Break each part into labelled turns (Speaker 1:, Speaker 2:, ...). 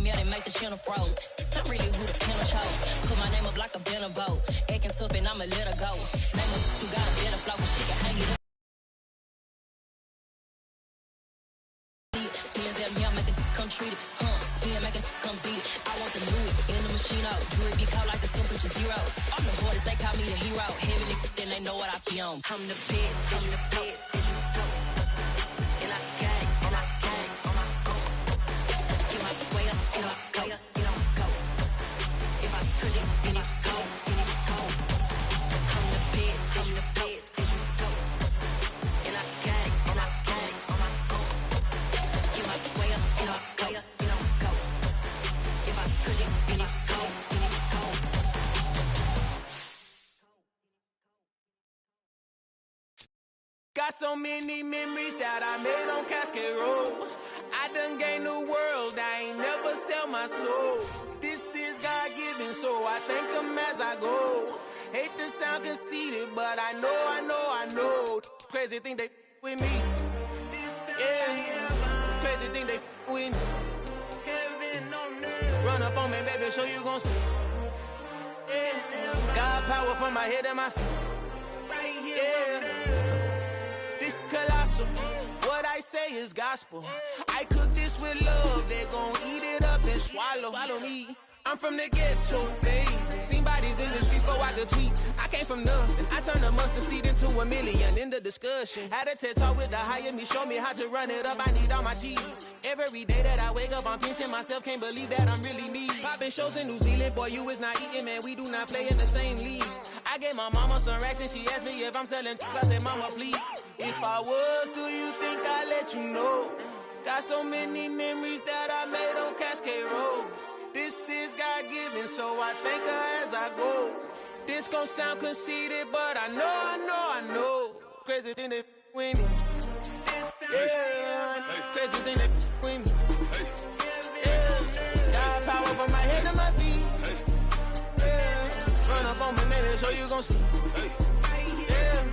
Speaker 1: meal, they make the channel froze. I'm really who the pen chose. Put my name up like a banner boat. Acting tough and I'ma let her go. Name her who got a better flow, but she can hang it up. Me and them young make it come treat it. Spin make it come beat it. I want the new in the machine out. Jewelry be cold like the temperature 0. I'm the hardest, they call me the hero. Heavily, then they know what I be on. I'm the best, I'm the best, as you know. And I got it, and I got it on my own. Get my way up, and I go, it don't go. If I touch it, then it's cold, then it's cold. I'm the best, I'm the best, as you know. And I got it, and I got it on my own. Get my way up, and I go, it don't go. If I touch it, then it's cold, then it's cold.
Speaker 2: Got so many memories that I made on Cascade Road. I done gained the world, I ain't never sell my soul. This is God-given, so I thank him as I go. Hate to sound conceited, but I know. Crazy thing they with me. Yeah, crazy thing they with me. Run up on me, baby, so you gon' see. Yeah, God power from my head and my feet. Yeah. This colossal, what I say is gospel. I cook this with love, they gon' eat it up and swallow me. I'm from the ghetto, babe. Seen bodies in the streets before I could tweet. I came from nothing, I turned a mustard seed into a million. In the discussion, had a TED talk with the higher me, show me how to run it up, I need all my cheese. Every day that I wake up, I'm pinching myself, can't believe that I'm really me. Popping shows in New Zealand, boy, you is not eating, man, we do not play in the same league. I gave my mama some racks and she asked me if I'm selling I said, mama, please. If I was, do you think I'd let you know? Got so many memories that I made on Cascade Road. This is God-given, so I thank her as I go. This gon' sound conceited, but I know. Crazy thing they with me. Yeah, crazy thing they with me. Yeah, God power from my head to my feet. Yeah, run up on me, maybe, so you gon' see. Yeah.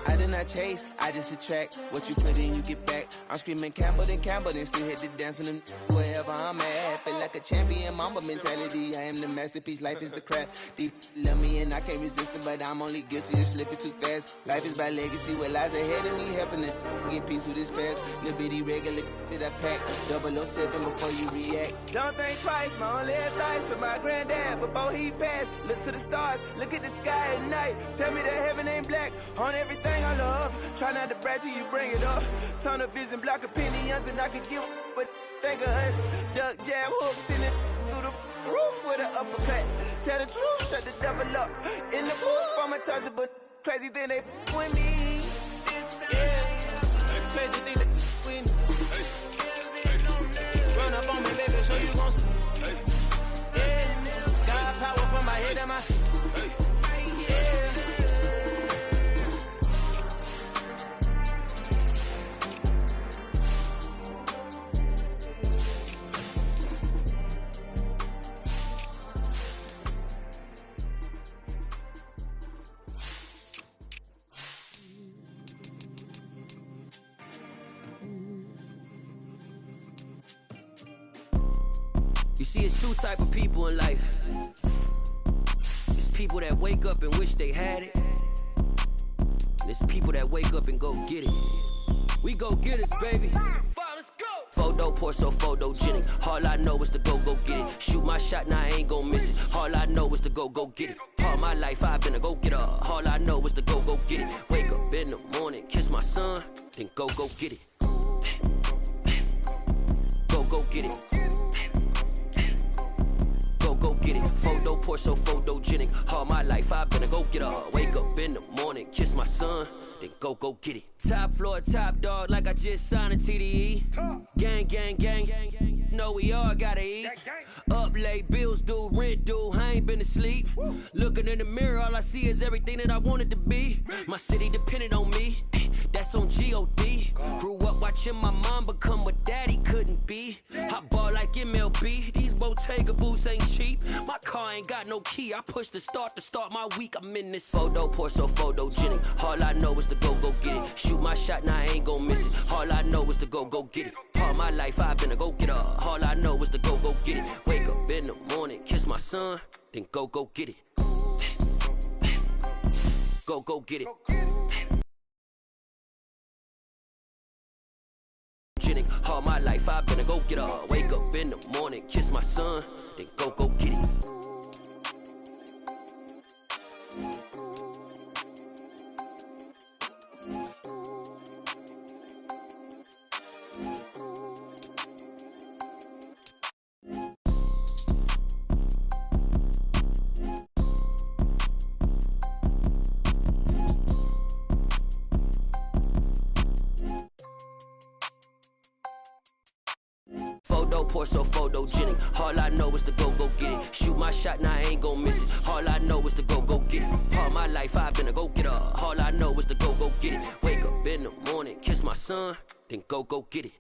Speaker 2: I did not chase, I just attract. What you put in, you get back. I'm screaming Campbell, then still hit the dancing and wherever I'm at. Feel like a champion, mamba mentality. I am the masterpiece, life is the crap. Deep love me and I can't resist it, but I'm only guilty of slipping too fast. Life is by legacy, what lies ahead of me, helping to get peace with this past. Little bitty regular that I pack. 007 before you react. Don't think twice, my only advice for my granddad before he passed. Look to the stars, look at the sky at night. Tell me that heaven ain't black on everything I love. Try not to brag till you bring it up. Tunnel vision, block opinions, and I could give but think of us. Duck jab, Hou Cin through the roof with an uppercut. Tell the truth, shut the devil up. In the booth, I'm untouchable. Crazy thing they with me. Yeah, crazy thing they with me. Run up on me, baby, so you gon' see. Yeah, God power from my head and my feet.
Speaker 3: You see, it's two type of people in life. It's people that wake up and wish they had it. And it's people that wake up and go get it. We go get it, baby. Let's go. Photo pour so photogenic. All I know is to go get it. Shoot my shot, now I ain't gon' miss it. All I know is to go get it. All my life I've been a go-getter. All I know is to go get it. Wake up in the morning, kiss my son, then go get it. Go get it. Go get it. Photo pour so photogenic. All my life I've been a go-getter. Wake up in the morning, kiss my son, then go get it. Top floor, top dog, like I just signed a TDE. Gang. Know we all gotta eat. Up late, bills due, rent due, I ain't been asleep. Looking in the mirror, all I see is everything that I wanted to be. My city depended on me, that's on G.O.D. Grew up watching my mom become what daddy couldn't be. I ball like like MLB. These Bottega boots ain't cheap. My car ain't got no key. I push the start to start my week. I'm in this photo, pour so photogenic. All I know is to go get it. Shoot my shot, now I ain't gon' miss it. All I know is to go get it. All my life I've been a go-getter. All I know is to go get it. Wake up in the morning, kiss my son, then go get it. Go get it. All my life I've been a go-getter. Wake up in the morning, kiss my son, then go get it. Pour so photogenic. All I know is to go get it. Shoot my shot, now I ain't gon' miss it. All I know is to go get it. All my life I've been a go-getter. All I know is to go get it. Wake up in the morning, kiss my son, then go get it.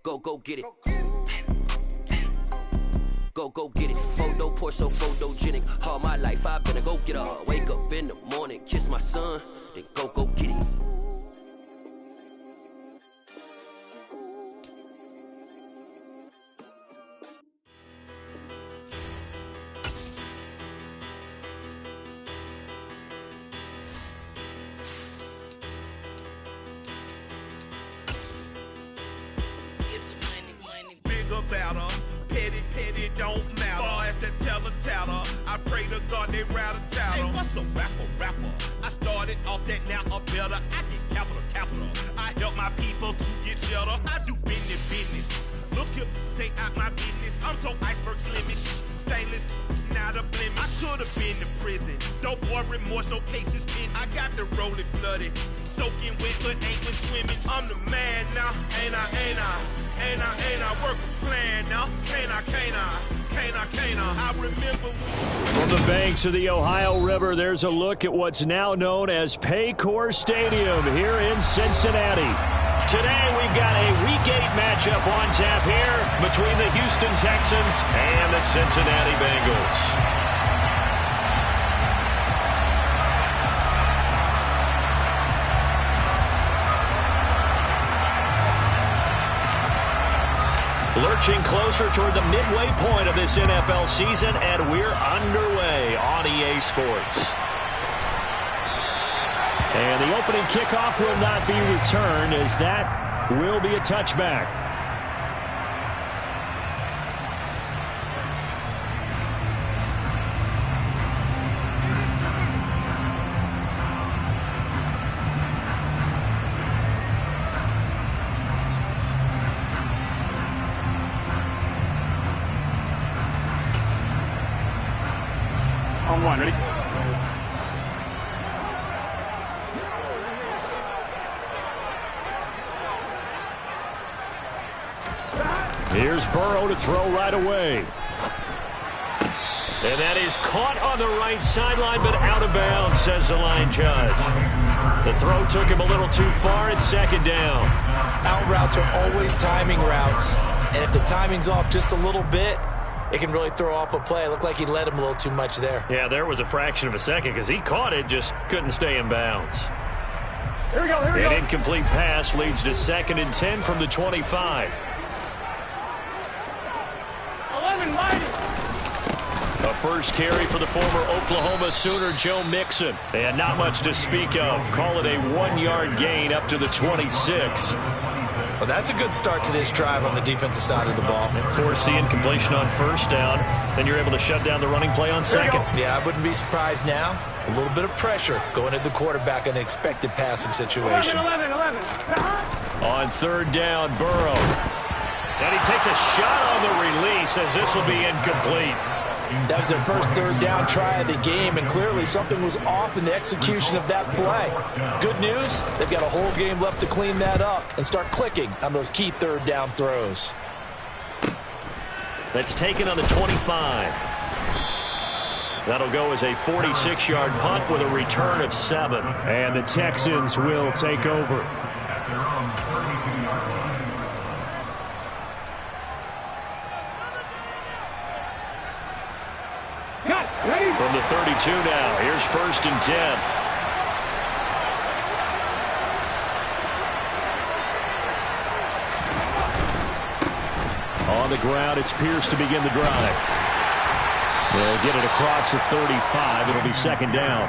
Speaker 3: Go get it. Go get it. Photo, pour so photogenic. All my life I've been a go-getter. Wake up in the morning, kiss my son, then go get it.
Speaker 4: Better. Petty don't matter. Far as that teller, I pray to God they rattle tattle. Hey, what's a rapper? I started off that, now a better. I get capital. I help my people to get cheddar. I do business. Look here, stay out my business. I'm so iceberg slimish, stainless, not a blemish. I should've been to prison. No boy remorse, no cases pinned. I got the rolling flooded, soaking wet, but ain't been swimming. I'm the man now, ain't I? Work a plan now, can't I? I remember
Speaker 5: From the banks of the Ohio River, there's a look at what's now known as Paycor Stadium here in Cincinnati. Today we've got a Week 8 matchup on tap here between the Houston Texans and the Cincinnati Bengals. Lurching closer toward the midway point of this NFL season, and we're underway on EA Sports. And the opening kickoff will not be returned, as that will be a touchback. On one, ready? Here's Burrow to throw right away. And that is caught on the right sideline, but out of bounds, says the line judge. The throw took him a little too far. It's second down.
Speaker 6: Out routes are always timing routes. And if the timing's off just a little bit, it can really throw off a play. It looked like he led him a little too much there.
Speaker 5: Yeah, there was a fraction of a second because he caught it, just couldn't stay in bounds.
Speaker 7: Here we go.
Speaker 5: An incomplete pass leads to 2nd and 10 from the 25.
Speaker 7: 11, mighty.
Speaker 5: A first carry for the former Oklahoma Sooner, Joe Mixon. And not much to speak of. Call it a 1-yard gain up to the 26.
Speaker 6: Well, that's a good start to this drive on the defensive side of the ball.
Speaker 5: And force the incompletion on first down. Then you're able to shut down the running play on second.
Speaker 6: Yeah, I wouldn't be surprised now. A little bit of pressure going at the quarterback in an expected passing situation.
Speaker 7: 11.
Speaker 5: On third down, Burrow. And he takes a shot on the release as this will be incomplete.
Speaker 6: That was their first third down try of the game, and clearly something was off in the execution of that play. Good news, they've got a whole game left to clean that up and start clicking on those key third down throws.
Speaker 5: That's taken on the 25. That'll go as a 46-yard punt with a return of 7. And the Texans will take over. from the 32 now. Here's 1st and 10. On the ground, it's Pierce to begin the drive. They'll get it across the 35. It'll be 2nd down.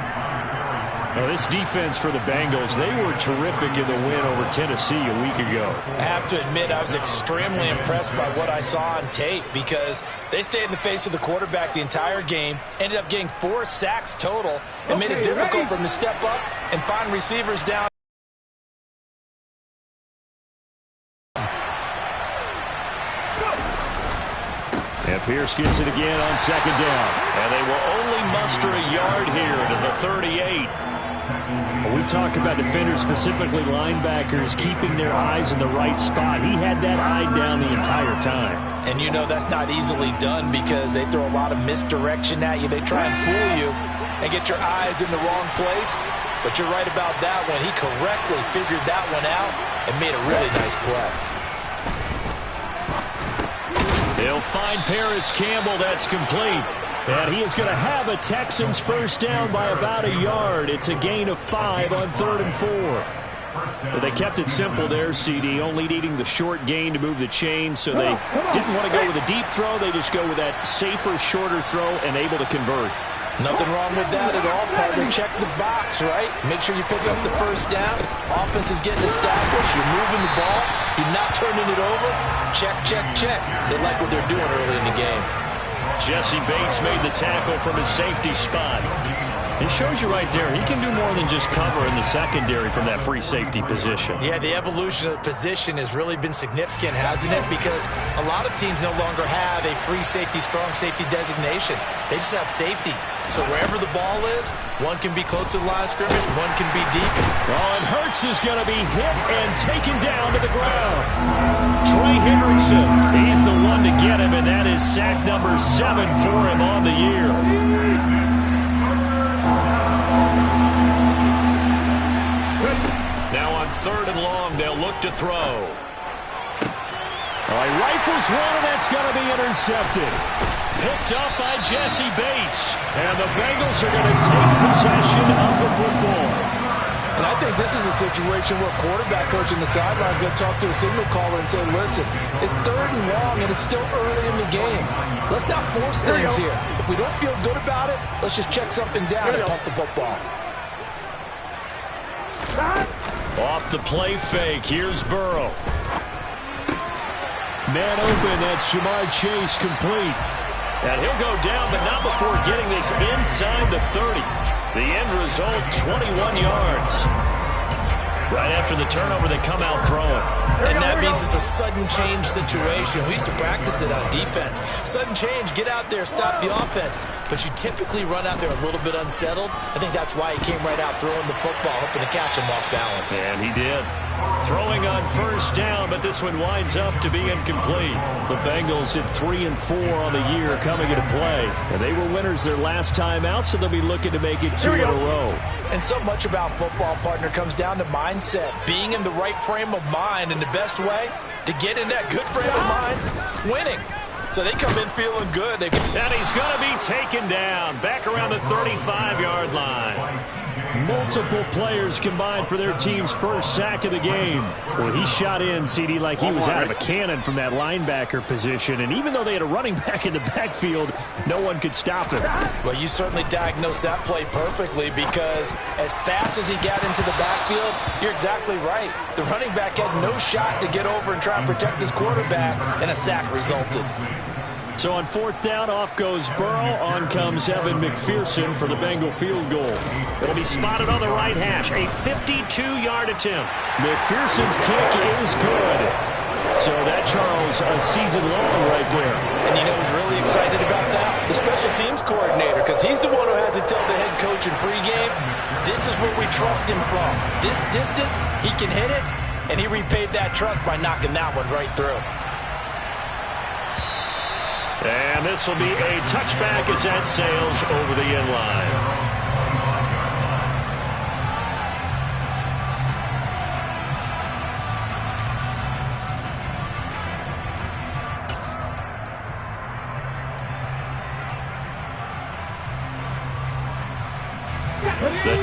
Speaker 5: Now, this defense for the Bengals, they were terrific in the win over Tennessee a week ago.
Speaker 6: I have to admit, I was extremely impressed by what I saw on tape because they stayed in the face of the quarterback the entire game, ended up getting 4 sacks total, and made it difficult for them to step up and find receivers down.
Speaker 5: And Pierce gets it again on 2nd down. And they will only muster a yard here to the 38. We talk about defenders, specifically linebackers, keeping their eyes in the right spot. He had that eye down the entire time.
Speaker 6: And you know that's not easily done because they throw a lot of misdirection at you. They try and fool you and get your eyes in the wrong place. But you're right about that one. He correctly figured that one out and made a really nice play.
Speaker 5: They'll find Paris Campbell. That's complete. And he is going to have a Texans 1st down by about a yard. It's a gain of 5 on 3rd and 4. But they kept it simple there, CD, only needing the short gain to move the chain, so they didn't want to go with a deep throw. They just go with that safer, shorter throw and able to convert.
Speaker 6: Nothing wrong with that at all, partner. Check the box, right? Make sure you pick up the 1st down. Offense is getting established. You're moving the ball. You're not turning it over. Check, check, check. They like what they're doing early in the game.
Speaker 5: Jesse Bates made the tackle from his safety spot. It shows you right there, he can do more than just cover in the secondary from that free safety position.
Speaker 6: Yeah, the evolution of the position has really been significant, hasn't it? Because a lot of teams no longer have a free safety, strong safety designation. They just have safeties. So wherever the ball is, one can be close to the line of scrimmage, one can be deep.
Speaker 5: Oh, and Hurts is going to be hit and taken down to the ground. Trey Hendrickson, he's the one to get him, and that is sack number 7 for him on the year. Now on 3rd and long, they'll look to throw. All right, rifles one, and that's going to be intercepted. Picked up by Jesse Bates. And the Bengals are going to take possession of the football.
Speaker 6: And I think this is a situation where quarterback coach in the sideline is going to talk to a signal caller and say, listen, it's 3rd and long, and it's still early in the game. Let's not force things here. If we don't feel good about it, let's just check something down and punt the football.
Speaker 5: Off the play fake, here's Burrow. Man open, that's Jamar Chase complete. And he'll go down, but not before getting this inside the 30. The end result, 21 yards. Right after the turnover, they come out throwing.
Speaker 6: And that means it's a sudden change situation. We used to practice it on defense. Sudden change, get out there, stop the offense. But you typically run out there a little bit unsettled. I think that's why he came right out throwing the football, hoping to catch him off balance.
Speaker 5: And he did. Throwing on 1st down, but this one winds up to be incomplete. The Bengals at 3 and 4 on the year coming into play. And they were winners their last time out, so they'll be looking to make it 2 in a row.
Speaker 6: And so much about football, partner, comes down to mindset. Being in the right frame of mind, and the best way to get in that good frame of mind, winning. So they come in feeling good. And
Speaker 5: he's going to be taken down back around the 35-yard line. Multiple players combined for their team's first sack of the game. Well, he shot in, CD, like he was out of a cannon from that linebacker position. And even though they had a running back in the backfield, no one could stop him.
Speaker 6: Well, you certainly diagnosed that play perfectly because as fast as he got into the backfield, you're exactly right. The running back had no shot to get over and try and protect his quarterback, and a sack resulted.
Speaker 5: So on 4th down, off goes Burrow. On comes Evan McPherson for the Bengal field goal. It'll be spotted on the right hash. A 52-yard attempt. McPherson's kick is good. So that, Charles, a season long right there.
Speaker 6: And you know who's really excited about that? The special teams coordinator, because he's the one who has to tell the head coach in pregame, this is where we trust him from. This distance, he can hit it, and he repaid that trust by knocking that one right through.
Speaker 5: And this will be a touchback as that sails over the end line.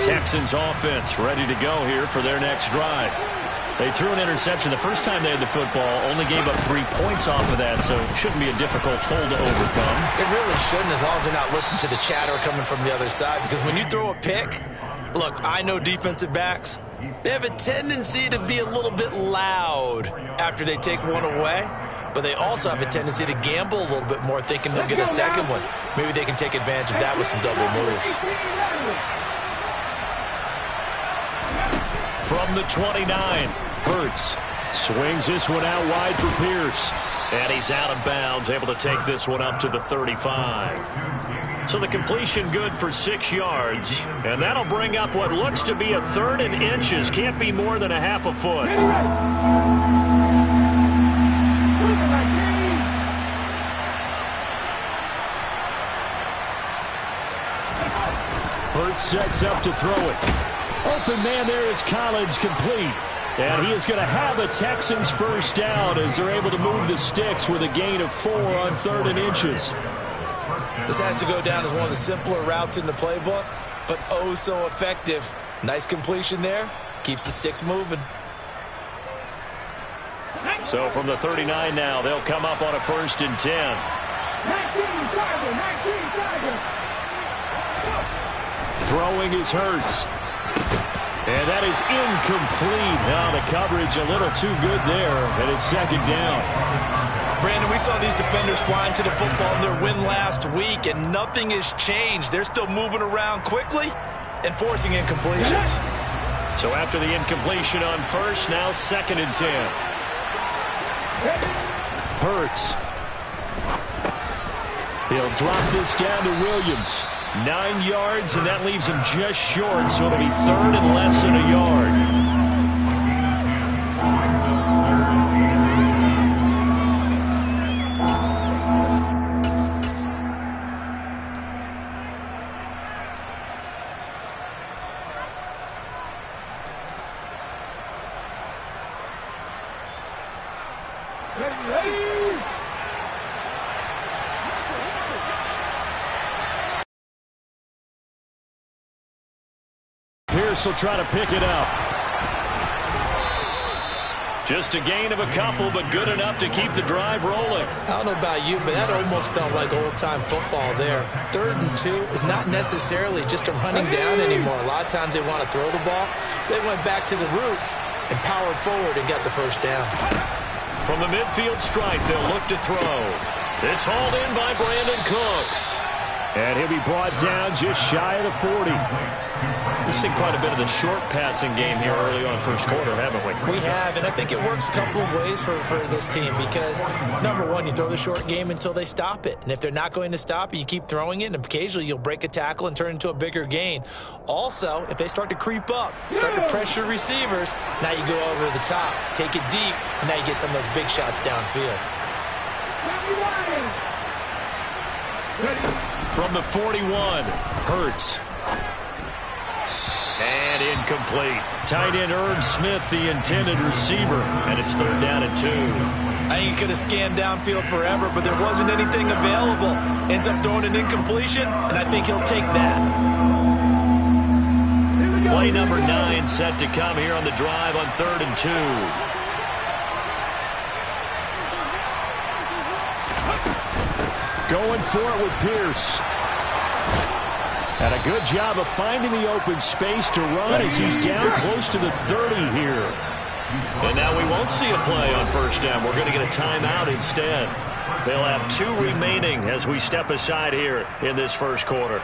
Speaker 5: Texans offense ready to go here for their next drive. They threw an interception the first time they had the football, only gave up 3 points off of that, so it shouldn't be a difficult hole to overcome.
Speaker 6: It really shouldn't, as long as they're not listening to the chatter coming from the other side, because when you throw a pick, look, I know defensive backs, they have a tendency to be a little bit loud after they take one away, but they also have a tendency to gamble a little bit more, thinking they'll get a second one. Maybe they can take advantage of that with some double moves.
Speaker 5: From the 29, Hurts swings this one out wide for Pierce. And he's out of bounds, able to take this one up to the 35. So the completion good for 6 yards. And that'll bring up what looks to be a 3rd and inches. Can't be more than a half a foot. Hurts sets up to throw it. Open man there is Collins, complete. And he is going to have a Texans first down as they're able to move the sticks with a gain of 4 on 3rd and inches.
Speaker 6: This has to go down as one of the simpler routes in the playbook, but oh so effective. Nice completion there. Keeps the sticks moving.
Speaker 5: So from the 39 now, they'll come up on a 1st and 10. Throwing is Hurts. And that is incomplete. Now the coverage a little too good there, and it's 2nd down.
Speaker 6: Brandon, we saw these defenders flying to the football in their win last week, and nothing has changed. They're still moving around quickly and forcing incompletions.
Speaker 5: So after the incompletion on 1st, now 2nd and 10. Hurts. He'll drop this down to Williams. 9 yards, and that leaves him just short, so it'll be 3rd and less than a yard. Pierce will try to pick it up. Just a gain of a couple, but good enough to keep the drive rolling.
Speaker 6: I don't know about you, but that almost felt like old-time football there. 3rd and 2 is not necessarily just a running down anymore. A lot of times they want to throw the ball. They went back to the roots and powered forward and got the first down.
Speaker 5: From the midfield stripe, they'll look to throw. It's hauled in by Brandon Cooks. And he'll be brought down just shy of the 40. We've seen quite a bit of the short passing game here early on 1st quarter, haven't we?
Speaker 6: We have, and I think it works a couple of ways for this team because, number one, you throw the short game until they stop it. And if they're not going to stop it, you keep throwing it, and occasionally you'll break a tackle and turn it into a bigger gain. Also, if they start to creep up, start to pressure receivers, now you go over the top, take it deep, and now you get some of those big shots downfield.
Speaker 5: From the 41, Hurts. And incomplete. Tight end Irv Smith, the intended receiver. And it's 3rd down and 2.
Speaker 6: I think he could have scanned downfield forever, but there wasn't anything available. Ends up throwing an incompletion, and I think he'll take that.
Speaker 5: Play number 9 set to come here on the drive on 3rd and 2. Going for it with Pierce. And a good job of finding the open space to run as he's down close to the 30 here. And now we won't see a play on 1st down. We're going to get a timeout instead. They'll have 2 remaining as we step aside here in this 1st quarter.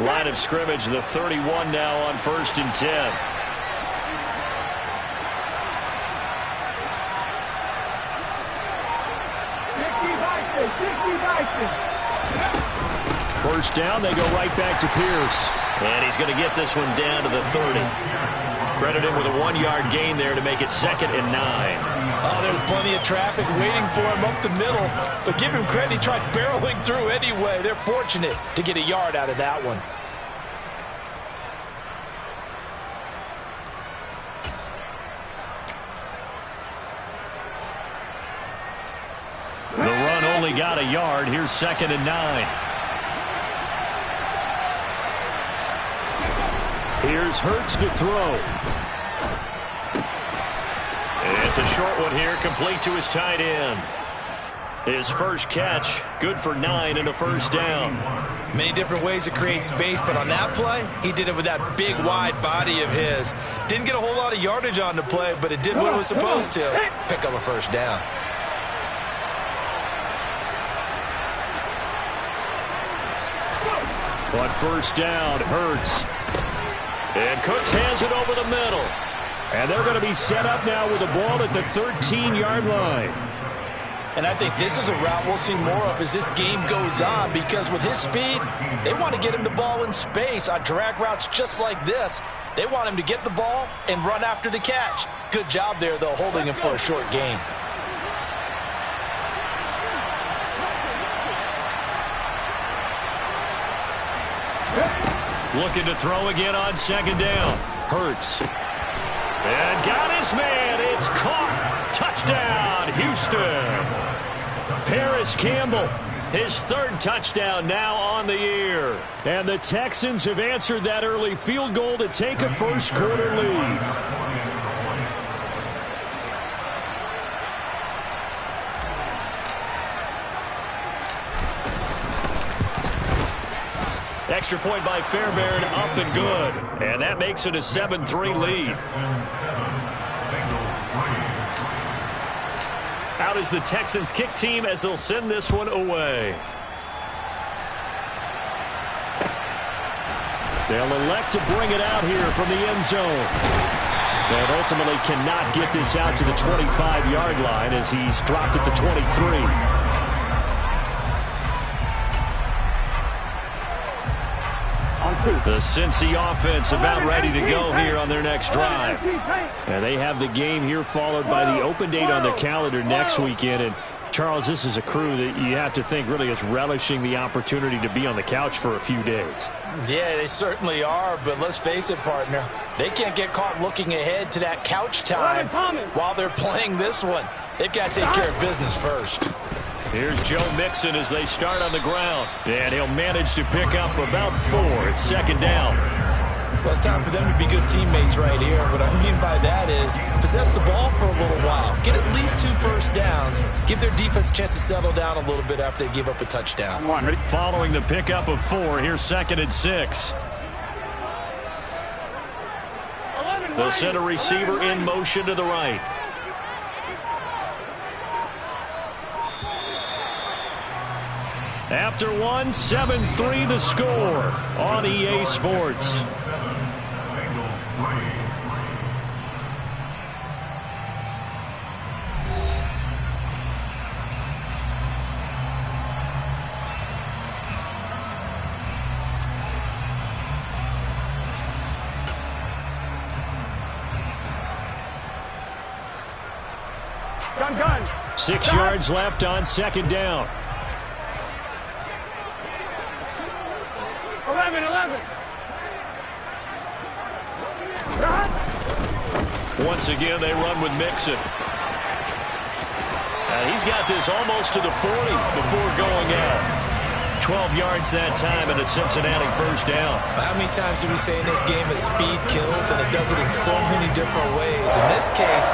Speaker 5: Line of scrimmage, the 31 now on 1st and 10. First down, they go right back to Pierce. And he's going to get this one down to the 30. Credit him with a 1-yard gain there to make it 2nd and 9.
Speaker 6: Oh, there's plenty of traffic waiting for him up the middle. But give him credit, he tried barreling through anyway. They're fortunate to get a yard out of that one.
Speaker 5: The run only got a yard. Here's 2nd and 9. Here's Hurts to throw. It's a short one here, complete to his tight end. His first catch, good for 9 and a first down.
Speaker 6: Many different ways to create space, but on that play, he did it with that big, wide body of his. Didn't get a whole lot of yardage on the play, but it did what it was supposed to. Pick up a first down.
Speaker 5: But first down, Hurts. And Cooks has it over the middle. And they're going to be set up now with the ball at the 13-yard line.
Speaker 6: And I think this is a route we'll see more of as this game goes on, because with his speed, they want to get him the ball in space on drag routes just like this. They want him to get the ball and run after the catch. Good job there, though, holding him for a short gain.
Speaker 5: Looking to throw again on 2nd down. Hurts. And got his man. It's caught. Touchdown, Houston. Paris Campbell, his 3rd touchdown now on the year. And the Texans have answered that early field goal to take a first-quarter lead. Extra point by Fairbairn, up and good. And that makes it a 7-3 lead. Out is the Texans kick team as they'll send this one away. They'll elect to bring it out here from the end zone. And ultimately cannot get this out to the 25-yard line as he's dropped it to 23. The Cincy offense about ready to go here on their next drive. And they have the game here followed by the open date on the calendar next weekend. And Charles, this is a crew that you have to think really is relishing the opportunity to be on the couch for a few days.
Speaker 6: Yeah, they certainly are, but let's face it, partner. They can't get caught looking ahead to that couch time while they're playing this one. They've got to take care of business first.
Speaker 5: Here's Joe Mixon as they start on the ground. And he'll manage to pick up about 4. It's 2nd down.
Speaker 6: Well, it's time for them to be good teammates right here. What I mean by that is possess the ball for a little while. Get at least 2 first downs. Give their defense a chance to settle down a little bit after they give up a touchdown.
Speaker 5: Following the pickup of 4, here's 2nd and 6. They'll send a receiver in motion to the right. After 1, 7-3 the score on EA Sports.
Speaker 7: Gun.
Speaker 5: 6 yards left on 2nd down.
Speaker 7: 11.
Speaker 5: Once again, they run with Mixon. He's got this almost to the 40 before going out. 12 yards that time and a Cincinnati first down.
Speaker 6: How many times do we say in this game that speed kills, and it does it in so many different ways? In this case,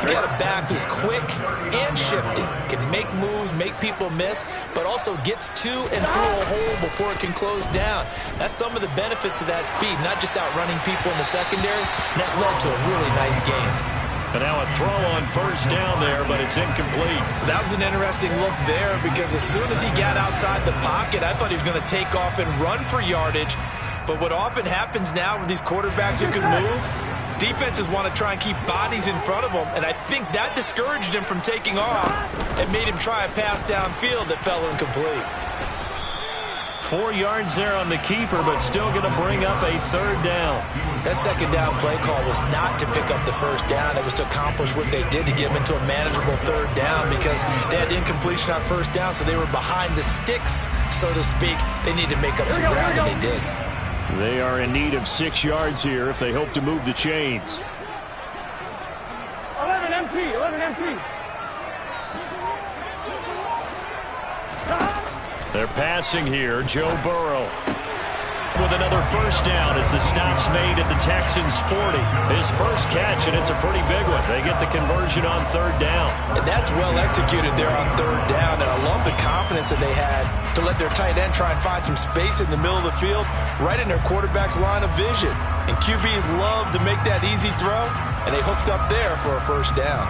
Speaker 6: you got a back who's quick and shifting, can make moves, make people miss, but also gets to and through a hole before it can close down. That's some of the benefits of that speed, not just outrunning people in the secondary. And that led to a really nice game.
Speaker 5: And now a throw on first down there, but it's incomplete.
Speaker 6: That was an interesting look there, because as soon as he got outside the pocket, I thought he was going to take off and run for yardage. But what often happens now with these quarterbacks who can move, defenses want to try and keep bodies in front of them, and I think that discouraged him from taking off and made him try a pass downfield that fell incomplete.
Speaker 5: 4 yards there on the keeper, but still going to bring up a 3rd down.
Speaker 6: That 2nd down play call was not to pick up the 1st down. It was to accomplish what they did to get them into a manageable 3rd down because they had incompletion on 1st down, so they were behind the sticks, so to speak. They needed to make up some ground, and they did.
Speaker 5: They are in need of 6 yards here if they hope to move the chains.
Speaker 7: 11 empty.
Speaker 5: They're passing here. Joe Burrow with another 1st down as the stop's made at the Texans' 40. His first catch, and it's a pretty big one. They get the conversion on 3rd down.
Speaker 6: And that's well executed there on 3rd down, and I love the confidence that they had to let their tight end try and find some space in the middle of the field, right in their quarterback's line of vision. And QBs love to make that easy throw, and they hooked up there for a 1st down.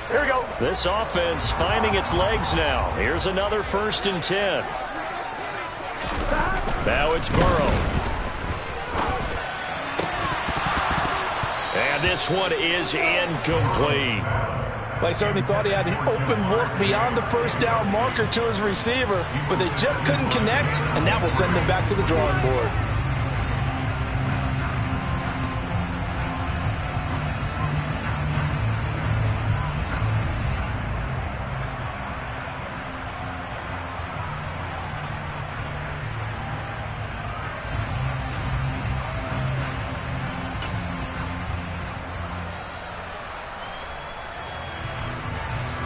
Speaker 7: Here we go.
Speaker 5: This offense finding its legs now. Here's another 1st and 10. Now it's Burrow. And this one is incomplete.
Speaker 6: Well, he certainly thought he had an open look beyond the 1st down marker to his receiver, but they just couldn't connect, and that will send them back to the drawing board.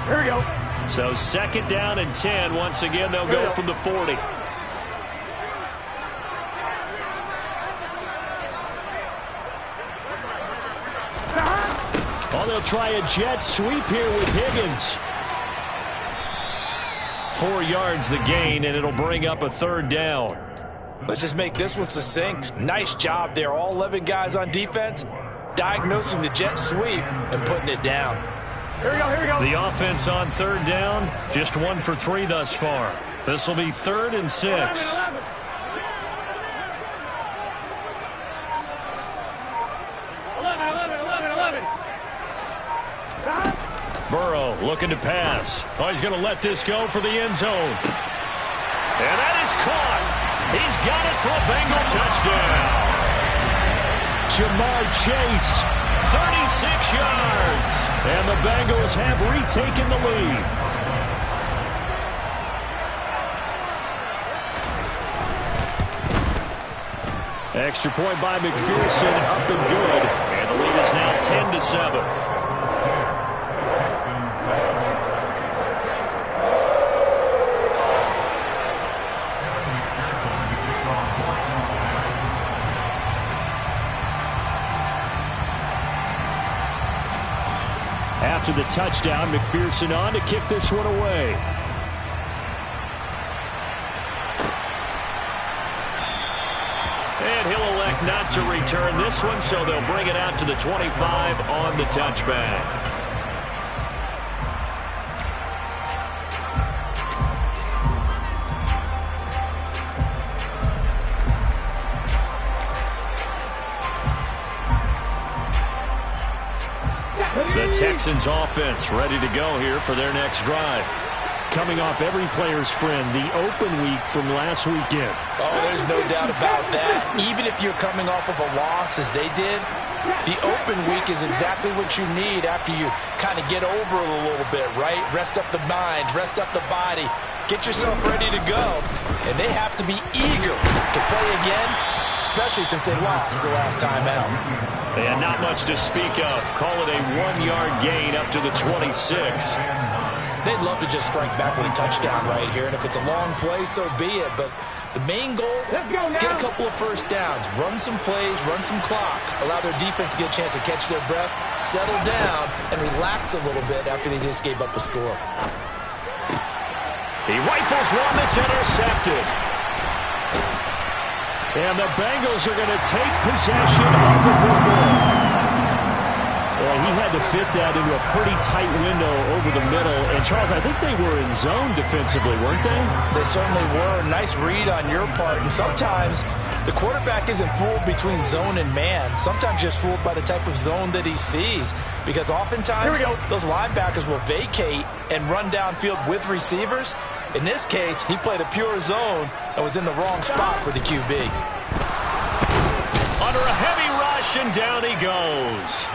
Speaker 7: Here we go.
Speaker 5: So 2nd down and 10. Once again, they'll go from the 40. Oh, they'll try a jet sweep here with Higgins. 4 yards the gain, and it'll bring up a 3rd down.
Speaker 6: Let's just make this one succinct. Nice job there. All 11 guys on defense diagnosing the jet sweep and putting it down.
Speaker 7: Here we go.
Speaker 5: The offense on 3rd down, just 1 for 3 thus far. This will be 3rd and 6.
Speaker 7: 11.
Speaker 5: Burrow looking to pass. Oh, he's going to let this go for the end zone. And that is caught. He's got it for a Bengal touchdown. Jamar Chase, 36 yards. And the Bengals have retaken the lead. Extra point by McPherson, up and good. And the lead is now 10-7. After the touchdown, McPherson on to kick this one away. And he'll elect not to return this one, so they'll bring it out to the 25 on the touchback. The Texans offense ready to go here for their next drive. Coming off every player's friend, the open week from last weekend.
Speaker 6: Oh, there's no doubt about that. Even if you're coming off of a loss as they did, the open week is exactly what you need after you kind of get over it a little bit, right? Rest up the mind, rest up the body, get yourself ready to go. And they have to be eager to play again, especially since they lost the last time out.
Speaker 5: And not much to speak of. Call it a 1-yard gain up to the 26.
Speaker 6: They'd love to just strike back with a touchdown right here, and if it's a long play, so be it. But the main goal, get a couple of first downs, run some plays, run some clock, allow their defense to get a chance to catch their breath, settle down, and relax a little bit after they just gave up a score.
Speaker 5: He rifles one that's intercepted. And the Bengals are going to take possession of the football. Boy, he had to fit that into a pretty tight window over the middle. And, Charles, I think they were in zone defensively, weren't they?
Speaker 6: They certainly were. Nice read on your part. And sometimes the quarterback isn't fooled between zone and man. Sometimes just fooled by the type of zone that he sees. Because oftentimes those linebackers will vacate and run downfield with receivers. In this case, he played a pure zone and was in the wrong spot for the QB.
Speaker 5: Under a heavy rush, and down he goes.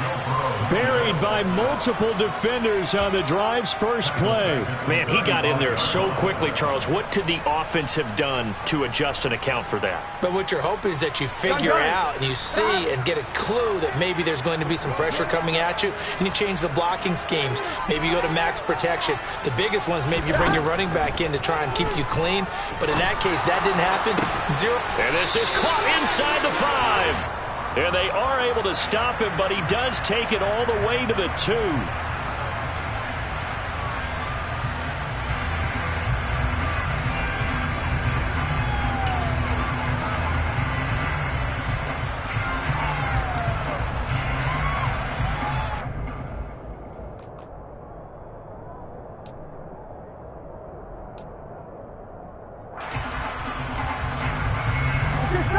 Speaker 5: Buried by multiple defenders on the drive's first play.
Speaker 8: Man, he got in there so quickly, Charles. What could the offense have done to adjust and account for that?
Speaker 6: But what you're hoping is that you figure out and you see and get a clue that maybe there's going to be some pressure coming at you, and you change the blocking schemes. Maybe you go to max protection. The biggest one is maybe you bring your running back in to try and keep you clean. But in that case, that didn't happen. Zero.
Speaker 5: And this is caught inside the 5. And they are able to stop him, but he does take it all the way to the 2.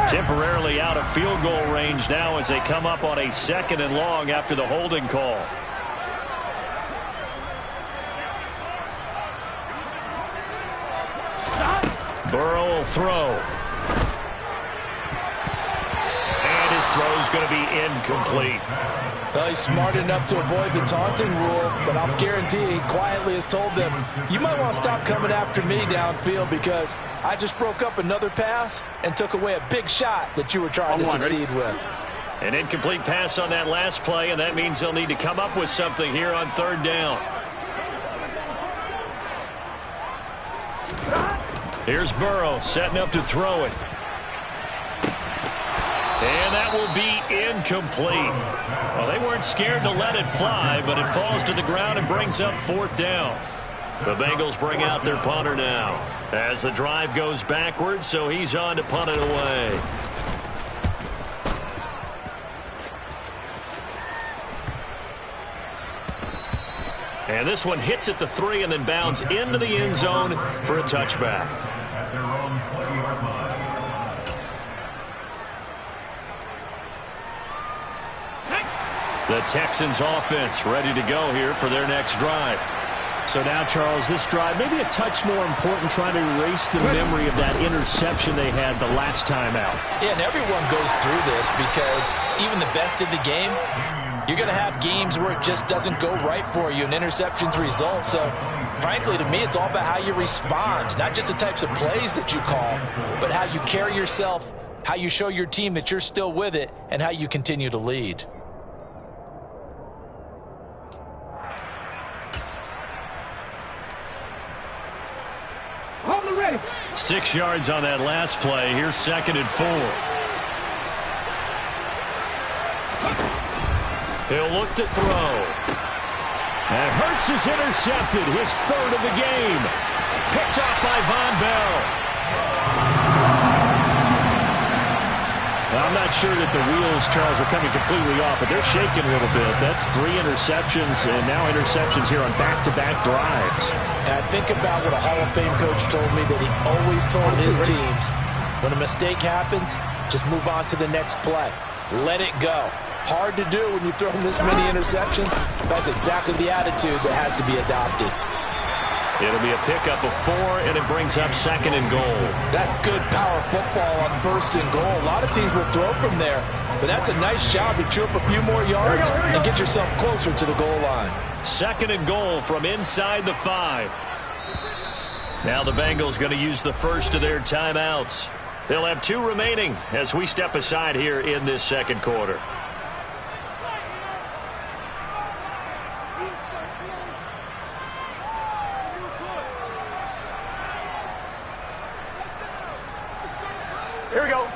Speaker 5: Temporarily out of field goal range now as they come up on a 2nd and long after the holding call. Burrow will throw. And his throw is going to be incomplete.
Speaker 6: Well, he's smart enough to avoid the taunting rule, but I'll guarantee he quietly has told them, you might want to stop coming after me downfield because I just broke up another pass and took away a big shot that you were trying to succeed with.
Speaker 5: An incomplete pass on that last play, and that means they'll need to come up with something here on 3rd down. Here's Burrow setting up to throw it. And that will be incomplete. Well, they weren't scared to let it fly, but it falls to the ground and brings up 4th down. The Bengals bring out their punter now as the drive goes backwards, so he's on to punt it away. And this one hits at the 3 and then bounds into the end zone for a touchback. The Texans offense ready to go here for their next drive. So now, Charles, this drive maybe a touch more important, trying to erase the memory of that interception they had the last time out.
Speaker 6: Yeah, and everyone goes through this because even the best in the game, you're going to have games where it just doesn't go right for you and interceptions result. So, frankly, to me, it's all about how you respond, not just the types of plays that you call, but how you carry yourself, how you show your team that you're still with it, and how you continue to lead.
Speaker 7: Hold it ready.
Speaker 5: 6 yards on that last play. Here's 2nd and 4. He'll look to throw. And Hurts is intercepted. His 3rd of the game. Picked off by Von Bell. I'm not sure that the wheels, Charles, are coming completely off, but they're shaking a little bit. That's 3 interceptions, and now interceptions here on back-to-back drives.
Speaker 6: And I think about what a Hall of Fame coach told me that he always told his teams, when a mistake happens, just move on to the next play. Let it go. Hard to do when you've thrown this many interceptions. That's exactly the attitude that has to be adopted.
Speaker 5: It'll be a pickup of 4, and it brings up 2nd and goal.
Speaker 6: That's good power football on 1st and goal. A lot of teams will throw from there, but that's a nice job to chew up a few more yards and get yourself closer to the goal line.
Speaker 5: 2nd and goal from inside the 5. Now the Bengals going to use the first of their timeouts. They'll have 2 remaining as we step aside here in this 2nd quarter.
Speaker 7: Here we go.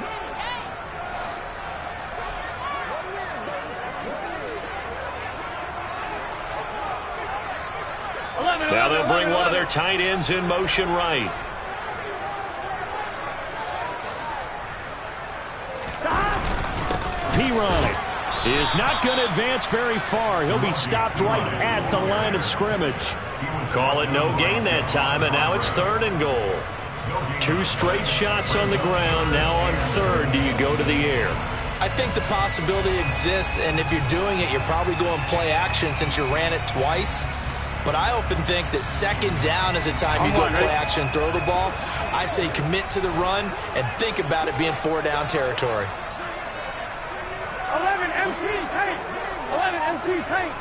Speaker 5: Now they'll bring one of their tight ends in motion right. P-Ryan He is not going to advance very far. He'll be stopped right at the line of scrimmage.
Speaker 8: Call it no gain that time, and now it's 3rd and goal. 2 straight shots on the ground. Now on 3rd, do you go to the air?
Speaker 6: I think the possibility exists, and if you're doing it, you're probably going play action since you ran it twice. But I often think that 2nd down is a time you go play action and throw the ball. I say commit to the run and think about it being 4-down territory.
Speaker 7: 11 MT tank. 11 MT tank.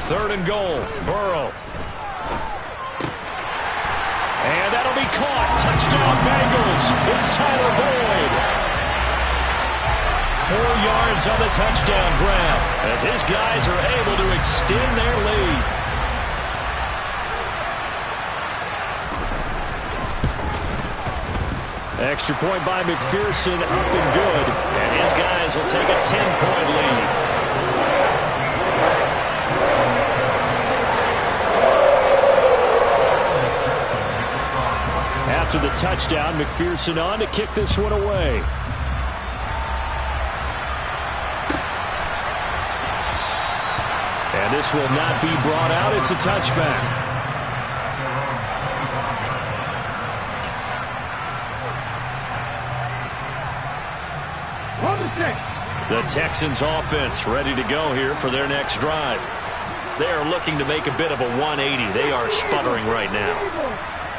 Speaker 5: 3rd and goal. Burrow. And that'll be caught. Touchdown Bengals. It's Tyler Boyd. 4 yards on the touchdown grab as his guys are able to extend their lead. Extra point by McPherson, up and good.
Speaker 8: And his guys will take a 10-point lead.
Speaker 5: After the touchdown, McPherson on to kick this one away. And this will not be brought out. It's a touchback. The Texans offense ready to go here for their next drive. They are looking to make a bit of a 180. They are sputtering right now.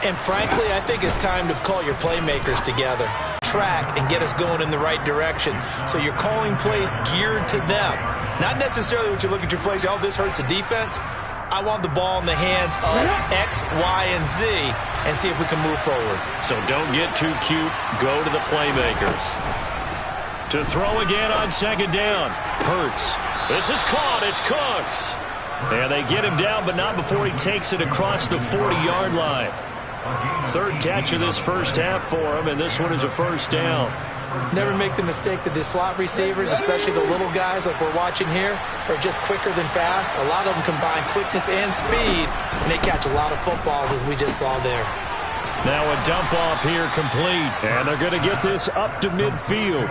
Speaker 6: And frankly, I think it's time to call your playmakers together. Track and get us going in the right direction. So you're calling plays geared to them. Not necessarily what you look at your plays, oh, this hurts the defense. I want the ball in the hands of X, Y, and Z and see if we can move forward.
Speaker 8: So don't get too cute. Go to the playmakers.
Speaker 5: To throw again on 2nd down. Hurts. This is caught. It's Cooks. And they get him down, but not before he takes it across the 40-yard line. 3rd catch of this first half for him, and this one is a 1st down.
Speaker 6: Never make the mistake that the slot receivers, especially the little guys like we're watching here, are just quicker than fast. A lot of them combine quickness and speed, and they catch a lot of footballs, as we just saw there.
Speaker 5: Now a dump off here complete, and they're going to get this up to midfield.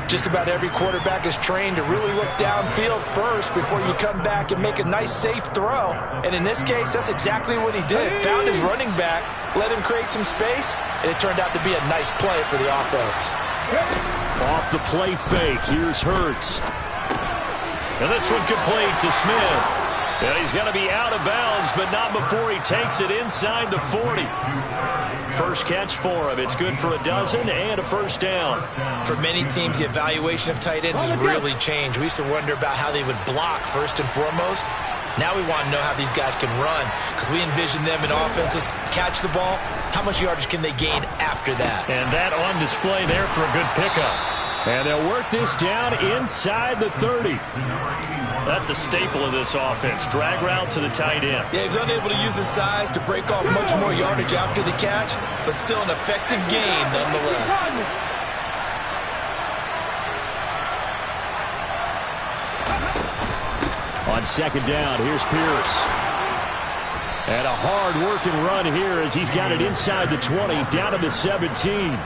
Speaker 6: Just about every quarterback is trained to really look downfield first before you come back and make a nice, safe throw. And in this case, that's exactly what he did. Found his running back, let him create some space, and it turned out to be a nice play for the offense.
Speaker 5: Off the play fake, here's Hurts. And this one complete to Smith. And he's going to be out of bounds, but not before he takes it inside the 40. First catch for him. It's good for a dozen and a 1st down.
Speaker 6: For many teams, the evaluation of tight ends has really changed. We used to wonder about how they would block first and foremost. Now we want to know how these guys can run because we envision them in offenses catch the ball. How much yardage can they gain after that?
Speaker 5: And that on display there for a good pickup. And they'll work this down inside the 30. That's a staple of this offense. Drag route to the tight end.
Speaker 6: Yeah, he's unable to use his size to break off much more yardage after the catch, but still an effective gain nonetheless.
Speaker 5: On 2nd down, here's Pierce. And a hard-working run here as he's got it inside the 20, down to the 17.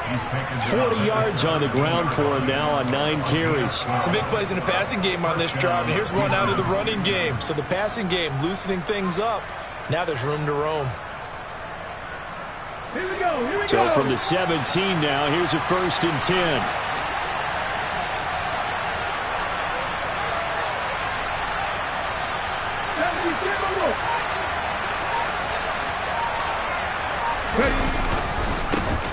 Speaker 5: 40 yards on the ground for him now on 9 carries.
Speaker 6: Some big plays in the passing game on this drive, and here's one out of the running game. So the passing game loosening things up. Now there's room to roam.
Speaker 7: Here we go.
Speaker 5: So from the 17 now, here's a 1st and 10.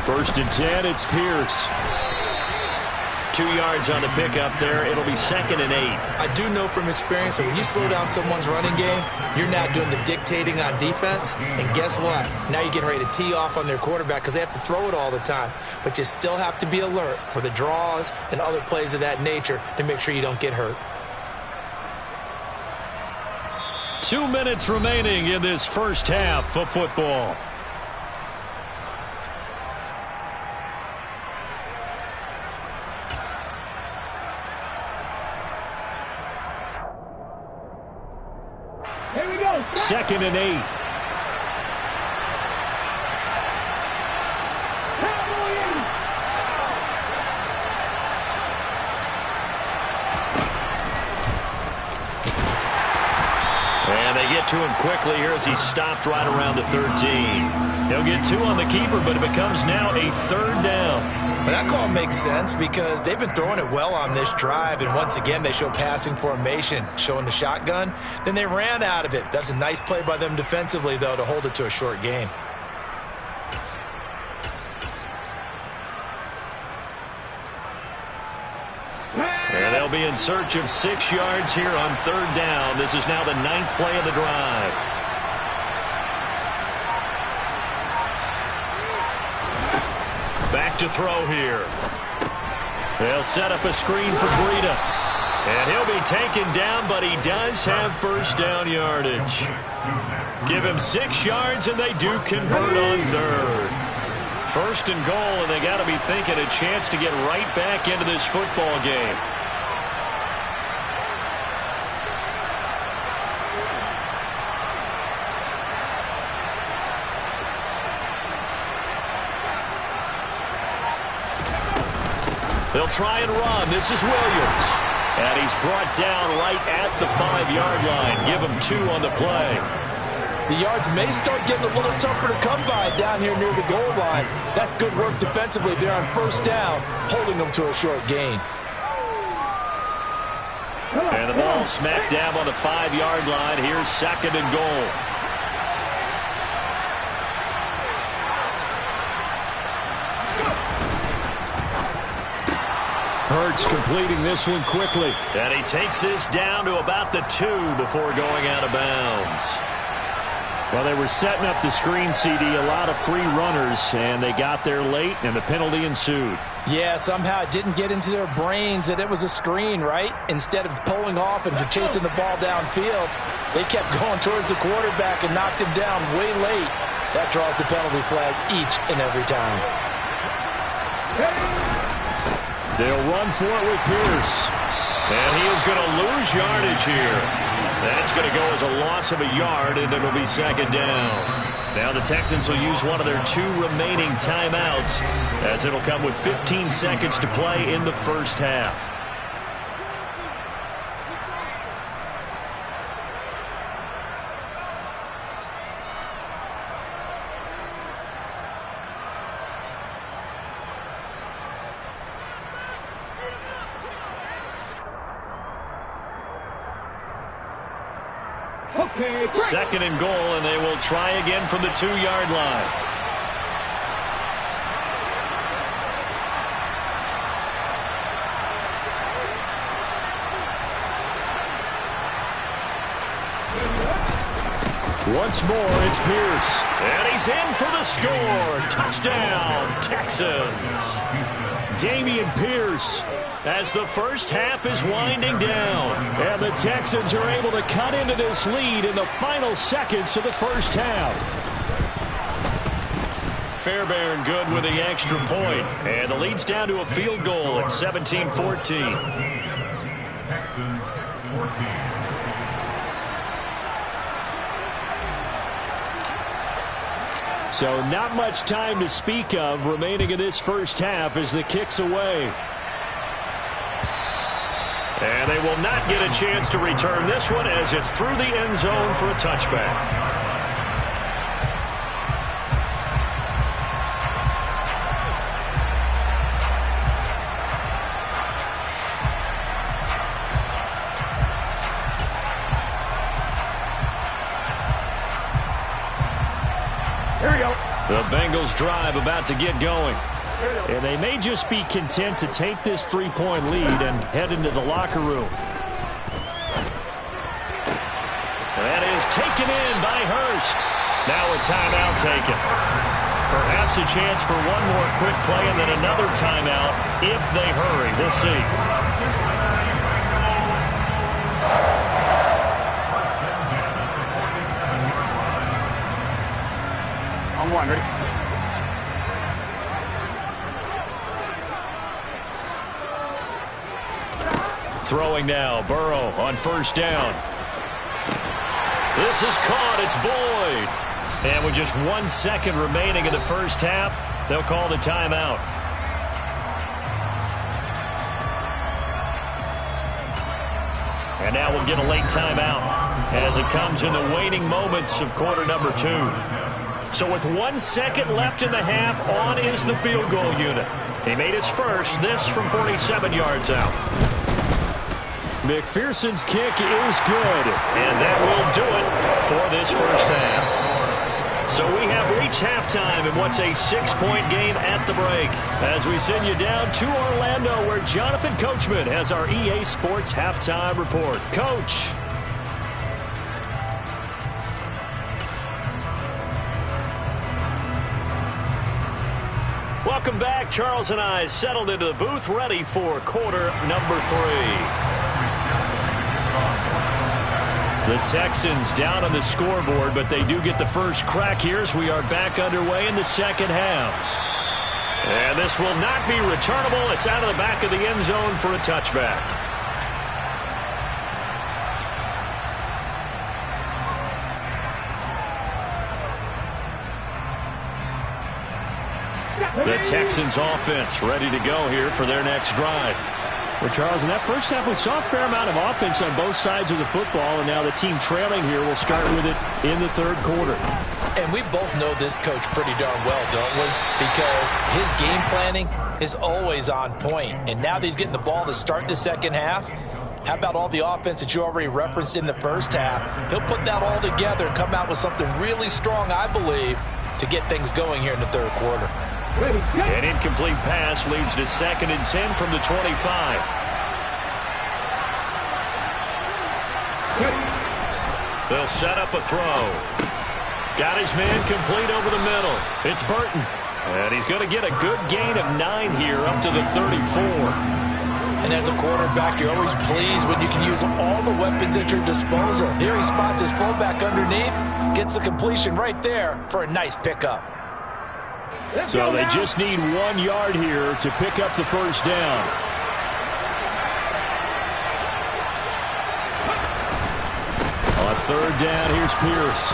Speaker 5: First and 10, it's Pierce.
Speaker 8: 2 yards on the pickup there. It'll be 2nd and 8.
Speaker 6: I do know from experience that when you slow down someone's running game, you're not doing the dictating on defense. And guess what? Now you're getting ready to tee off on their quarterback because they have to throw it all the time. But you still have to be alert for the draws and other plays of that nature to make sure you don't get hurt.
Speaker 5: 2 minutes remaining in this first half of football.
Speaker 7: Here we go.
Speaker 5: 2nd and 8. to him quickly here as he stopped right around the 13. He'll get 2 on the keeper, but it becomes now a 3rd down.
Speaker 6: But that call makes sense because they've been throwing it well on this drive, and once again they show passing formation, showing the shotgun. Then they ran out of it. That's a nice play by them defensively, though, to hold it to a short gain.
Speaker 5: And they'll be in search of 6 yards here on 3rd down. This is now the 9th play of the drive. Back to throw here. They'll set up a screen for Breida. And he'll be taken down, but he does have 1st down yardage. Give him 6 yards, and they do convert on 3rd. 1st and goal, and they got to be thinking a chance to get right back into this football game. They'll try and run. This is Williams. And he's brought down right at the 5-yard line. Give him 2 on the play.
Speaker 6: The yards may start getting a little tougher to come by down here near the goal line. That's good work defensively there on 1st down, holding them to a short gain.
Speaker 5: And the ball smack dab on the 5-yard line. Here's 2nd and goal. Hurts completing this one quickly. And he takes this down to about the 2 before going out of bounds. Well, they were setting up the screen, CD, a lot of free runners, and they got there late, and the penalty ensued.
Speaker 6: Yeah, somehow it didn't get into their brains that it was a screen, right? Instead of pulling off and chasing the ball downfield, they kept going towards the quarterback and knocked him down way late. That draws the penalty flag each and every time.
Speaker 5: They'll run for it with Pierce. And he is going to lose yardage here. That's going to go as a loss of a yard, and it'll be 2nd down. Now the Texans will use one of their 2 remaining timeouts, as it'll come with 15 seconds to play in the 1st half.
Speaker 7: Okay,
Speaker 5: 2nd and goal, and they will try again from the 2-yard line. Once more, it's Pierce. And he's in for the score. Touchdown, Texans. Dameon Pierce, as the 1st half is winding down. And the Texans are able to cut into this lead in the final seconds of the 1st half. Fairbairn good with the extra point. And the lead's down to a field goal at 17-14.
Speaker 9: Texans 14.
Speaker 5: So not much time to speak of remaining in this 1st half as the kick's away. And they will not get a chance to return this one as it's through the end zone for a touchback. The Bengals drive about to get going. And they may just be content to take this 3-point lead and head into the locker room. That is taken in by Hurst. Now a timeout taken. Perhaps a chance for one more quick play and then another timeout if they hurry. We'll see.
Speaker 7: I'm one, ready?
Speaker 5: Throwing now, Burrow on 1st down. This is caught, it's Boyd. And with just 1 second remaining in the 1st half, they'll call the timeout. And now we'll get a late timeout.
Speaker 8: as it comes in the waning moments of quarter number 2. So with 1 second left in the half, on is the field goal unit. He made his first, this from 47 yards out.
Speaker 5: McPherson's kick is good.
Speaker 8: And that will do it for this first half. So we have reached halftime in what's a 6-point game at the break, as we send you down to Orlando, where Jonathan Coachman has our EA Sports halftime report. Coach. Welcome back. Charles and I settled into the booth, ready for quarter number 3. The Texans down on the scoreboard, but they do get the first crack here as we are back underway in the second half. And this will not be returnable. It's out of the back of the end zone for a touchback. The Texans offense ready to go here for their next drive.
Speaker 5: Well, Charles, in that first half, we saw a fair amount of offense on both sides of the football, and now the team trailing here will start with it in the third quarter.
Speaker 6: And we both know this coach pretty darn well, don't we? Because his game planning is always on point. And now that he's getting the ball to start the second half, how about all the offense that you already referenced in the first half? He'll put that all together and come out with something really strong, I believe, to get things going here in the third quarter.
Speaker 8: An incomplete pass leads to 2nd and 10 from the 25. They'll set up a throw. Got his man complete over the middle. It's Burton. And he's going to get a good gain of 9 here up to the 34.
Speaker 6: And as a quarterback, you're always pleased when you can use all the weapons at your disposal. Here he spots his fullback underneath, gets the completion right there for a nice pickup.
Speaker 5: So they just need 1 yard here to pick up the first down. On third down, here's Pierce.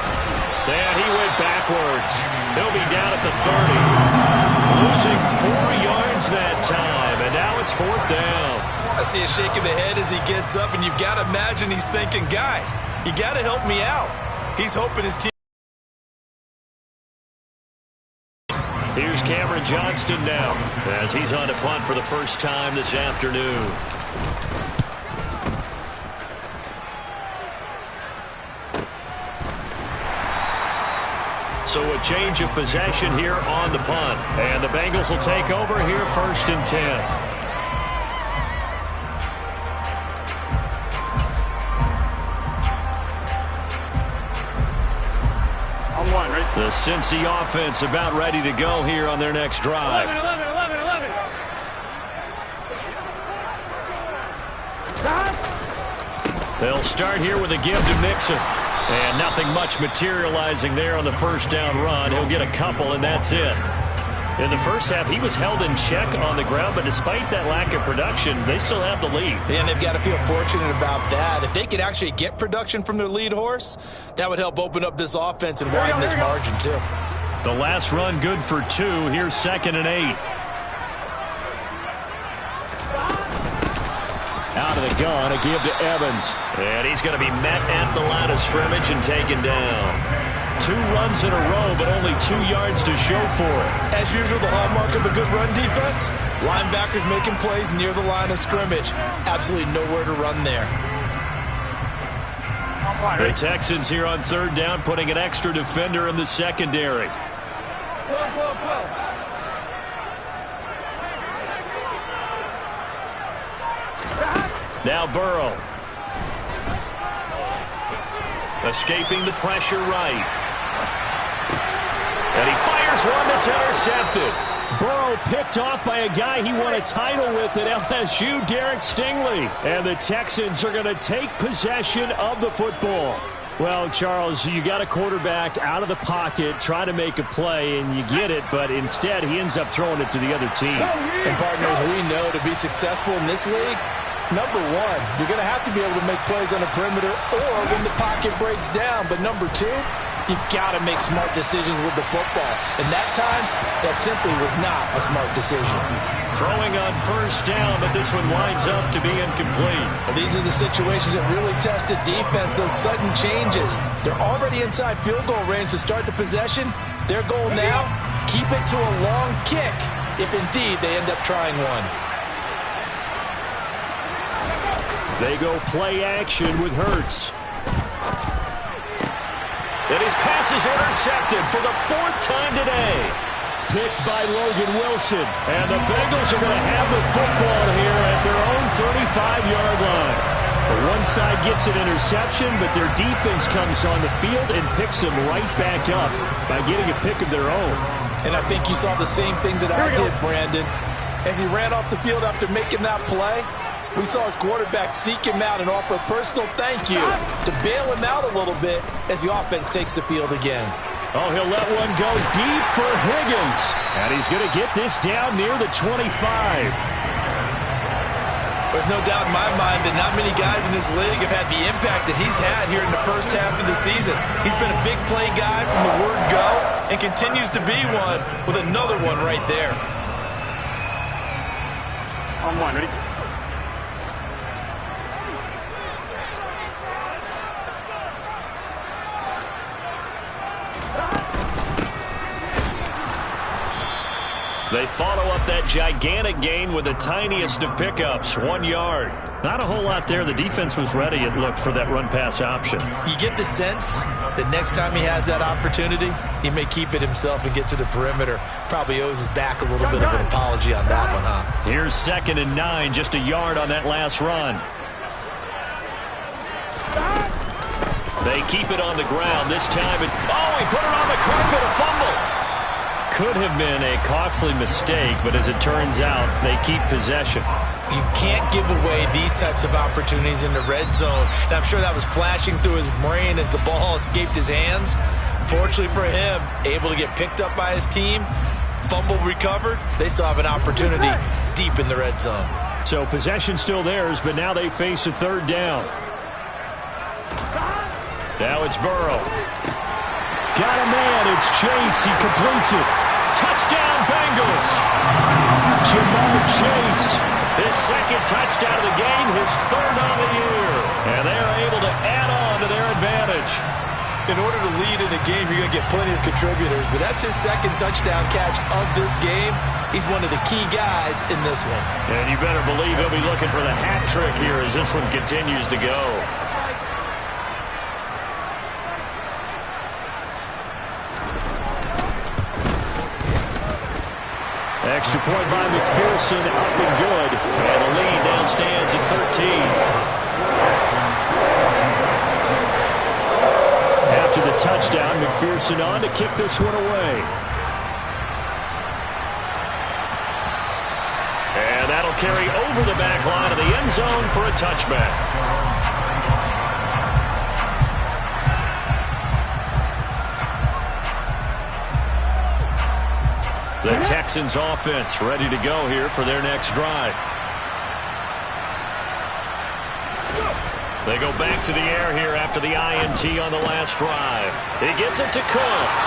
Speaker 8: And he went backwards. He'll be down at the 30. Losing 4 yards that time, and now it's 4th down.
Speaker 9: I see a shake of the head as he gets up, and you've got to imagine he's thinking, guys, you got to help me out. He's hoping his team.
Speaker 8: Here's Cameron Johnston now, as he's on to punt for the first time this afternoon. So a change of possession here on the punt. And the Bengals will take over here 1st and 10. The Cincy offense about ready to go here on their next drive.
Speaker 7: 11.
Speaker 8: They'll start here with a give to Mixon. And nothing much materializing there on the first down run. He'll get a couple, and that's it. In the first half, he was held in check on the ground, but despite that lack of production, they still have the lead.
Speaker 9: And they've got to feel fortunate about that. If they could actually get production from their lead horse, that would help open up this offense and widen this margin, too.
Speaker 8: The last run good for 2. Here's 2nd and 8.
Speaker 5: Out of the gun, a give to Evans.
Speaker 8: And he's going to be met at the line of scrimmage and taken down. 2 runs in a row, but only 2 yards to show for it.
Speaker 9: As usual, the hallmark of a good run defense, linebackers making plays near the line of scrimmage. Absolutely nowhere to run there.
Speaker 8: The Texans here on 3rd down, putting an extra defender in the secondary. Now Burrow. Escaping the pressure right. And he fires one that's intercepted.
Speaker 5: Burrow picked off by a guy he won a title with at LSU, Derek Stingley. And the Texans are going to take possession of the football. Well, Charles, you got a quarterback out of the pocket trying to make a play, and you get it, but instead he ends up throwing it to the other team.
Speaker 6: And partners, we know to be successful in this league, number one, you're going to have to be able to make plays on the perimeter or when the pocket breaks down. But number two, You've got to make smart decisions with the football. And that time, that simply was not a smart decision.
Speaker 8: Throwing on first down, but this one winds up to be incomplete.
Speaker 6: Well, these are the situations that really test the defense, those sudden changes. They're already inside field goal range to start the possession. Their goal now, keep it to a long kick, if indeed they end up trying one.
Speaker 5: They go play action with Hurts.
Speaker 8: And his pass is intercepted for the 4th time today.
Speaker 5: Picked by Logan Wilson. And the Bengals are going to have the football here at their own 35-yard line. The one side gets an interception, but their defense comes on the field and picks them right back up by getting a pick of their own.
Speaker 6: And I think you saw the same thing that I did, Brandon. As he ran off the field after making that play, we saw his quarterback seek him out and offer a personal thank you to bail him out a little bit as the offense takes the field again.
Speaker 5: Oh, he'll let one go deep for Higgins. And he's going to get this down near the 25.
Speaker 9: There's no doubt in my mind that not many guys in this league have had the impact that he's had here in the first half of the season. He's been a big play guy from the word go and continues to be one with another one right there.
Speaker 7: On one, ready?
Speaker 8: They follow up that gigantic gain with the tiniest of pickups, 1 yard.
Speaker 5: Not a whole lot there. The defense was ready, it looked, for that run-pass option.
Speaker 9: You get the sense that next time he has that opportunity, he may keep it himself and get to the perimeter. Probably owes his back a little bit of an apology on that one, huh?
Speaker 8: Here's 2nd and 9, just a yard on that last run. They keep it on the ground this time. He put it on the carpet, a fumble. Could have been a costly mistake, but as it turns out, they keep possession.
Speaker 9: You can't give away these types of opportunities in the red zone. And I'm sure that was flashing through his brain as the ball escaped his hands. Fortunately for him, able to get picked up by his team, fumble recovered. They still have an opportunity deep in the red zone.
Speaker 5: So possession still theirs, but now they face a 3rd down.
Speaker 8: Now it's Burrow.
Speaker 5: Got a man. It's Chase. He completes it.
Speaker 8: Touchdown, Bengals.
Speaker 5: Jamar Chase.
Speaker 8: His 2nd touchdown of the game, his 3rd on the year. And they're able to add on to their advantage.
Speaker 9: In order to lead in a game, you're going to get plenty of contributors, but that's his 2nd touchdown catch of this game. He's one of the key guys in this one.
Speaker 8: And you better believe he'll be looking for the hat trick here as this one continues to go.
Speaker 5: Extra point by McPherson, up and good.
Speaker 8: And the lead now stands at 13.
Speaker 5: After the touchdown, McPherson on to kick this one away.
Speaker 8: And that'll carry over the back line of the end zone for a touchback. The Texans offense ready to go here for their next drive. They go back to the air here after the INT on the last drive. He gets it to Cooks.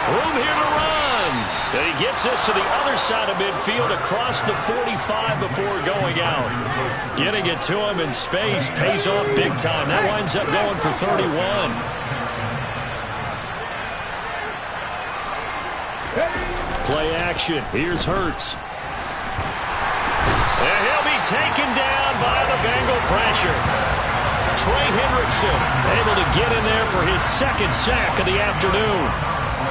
Speaker 8: Room here to run. And he gets this to the other side of midfield across the 45 before going out. Getting it to him in space pays off big time. That winds up going for 31.
Speaker 5: Play action. Here's Hurts.
Speaker 8: And he'll be taken down by the Bengal pressure. Trey Hendrickson able to get in there for his 2nd sack of the afternoon.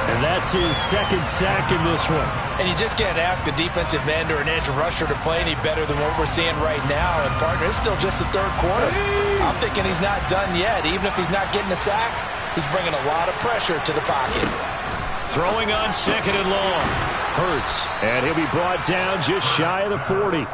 Speaker 5: And that's his 2nd sack in this one.
Speaker 6: And you just can't ask a defensive end or an edge rusher to play any better than what we're seeing right now. And, partner, it's still just the 3rd quarter. I'm thinking he's not done yet. Even if he's not getting a sack, he's bringing a lot of pressure to the pocket.
Speaker 8: Throwing on 2nd and long.
Speaker 5: Hurts. And he'll be brought down just shy of the 40.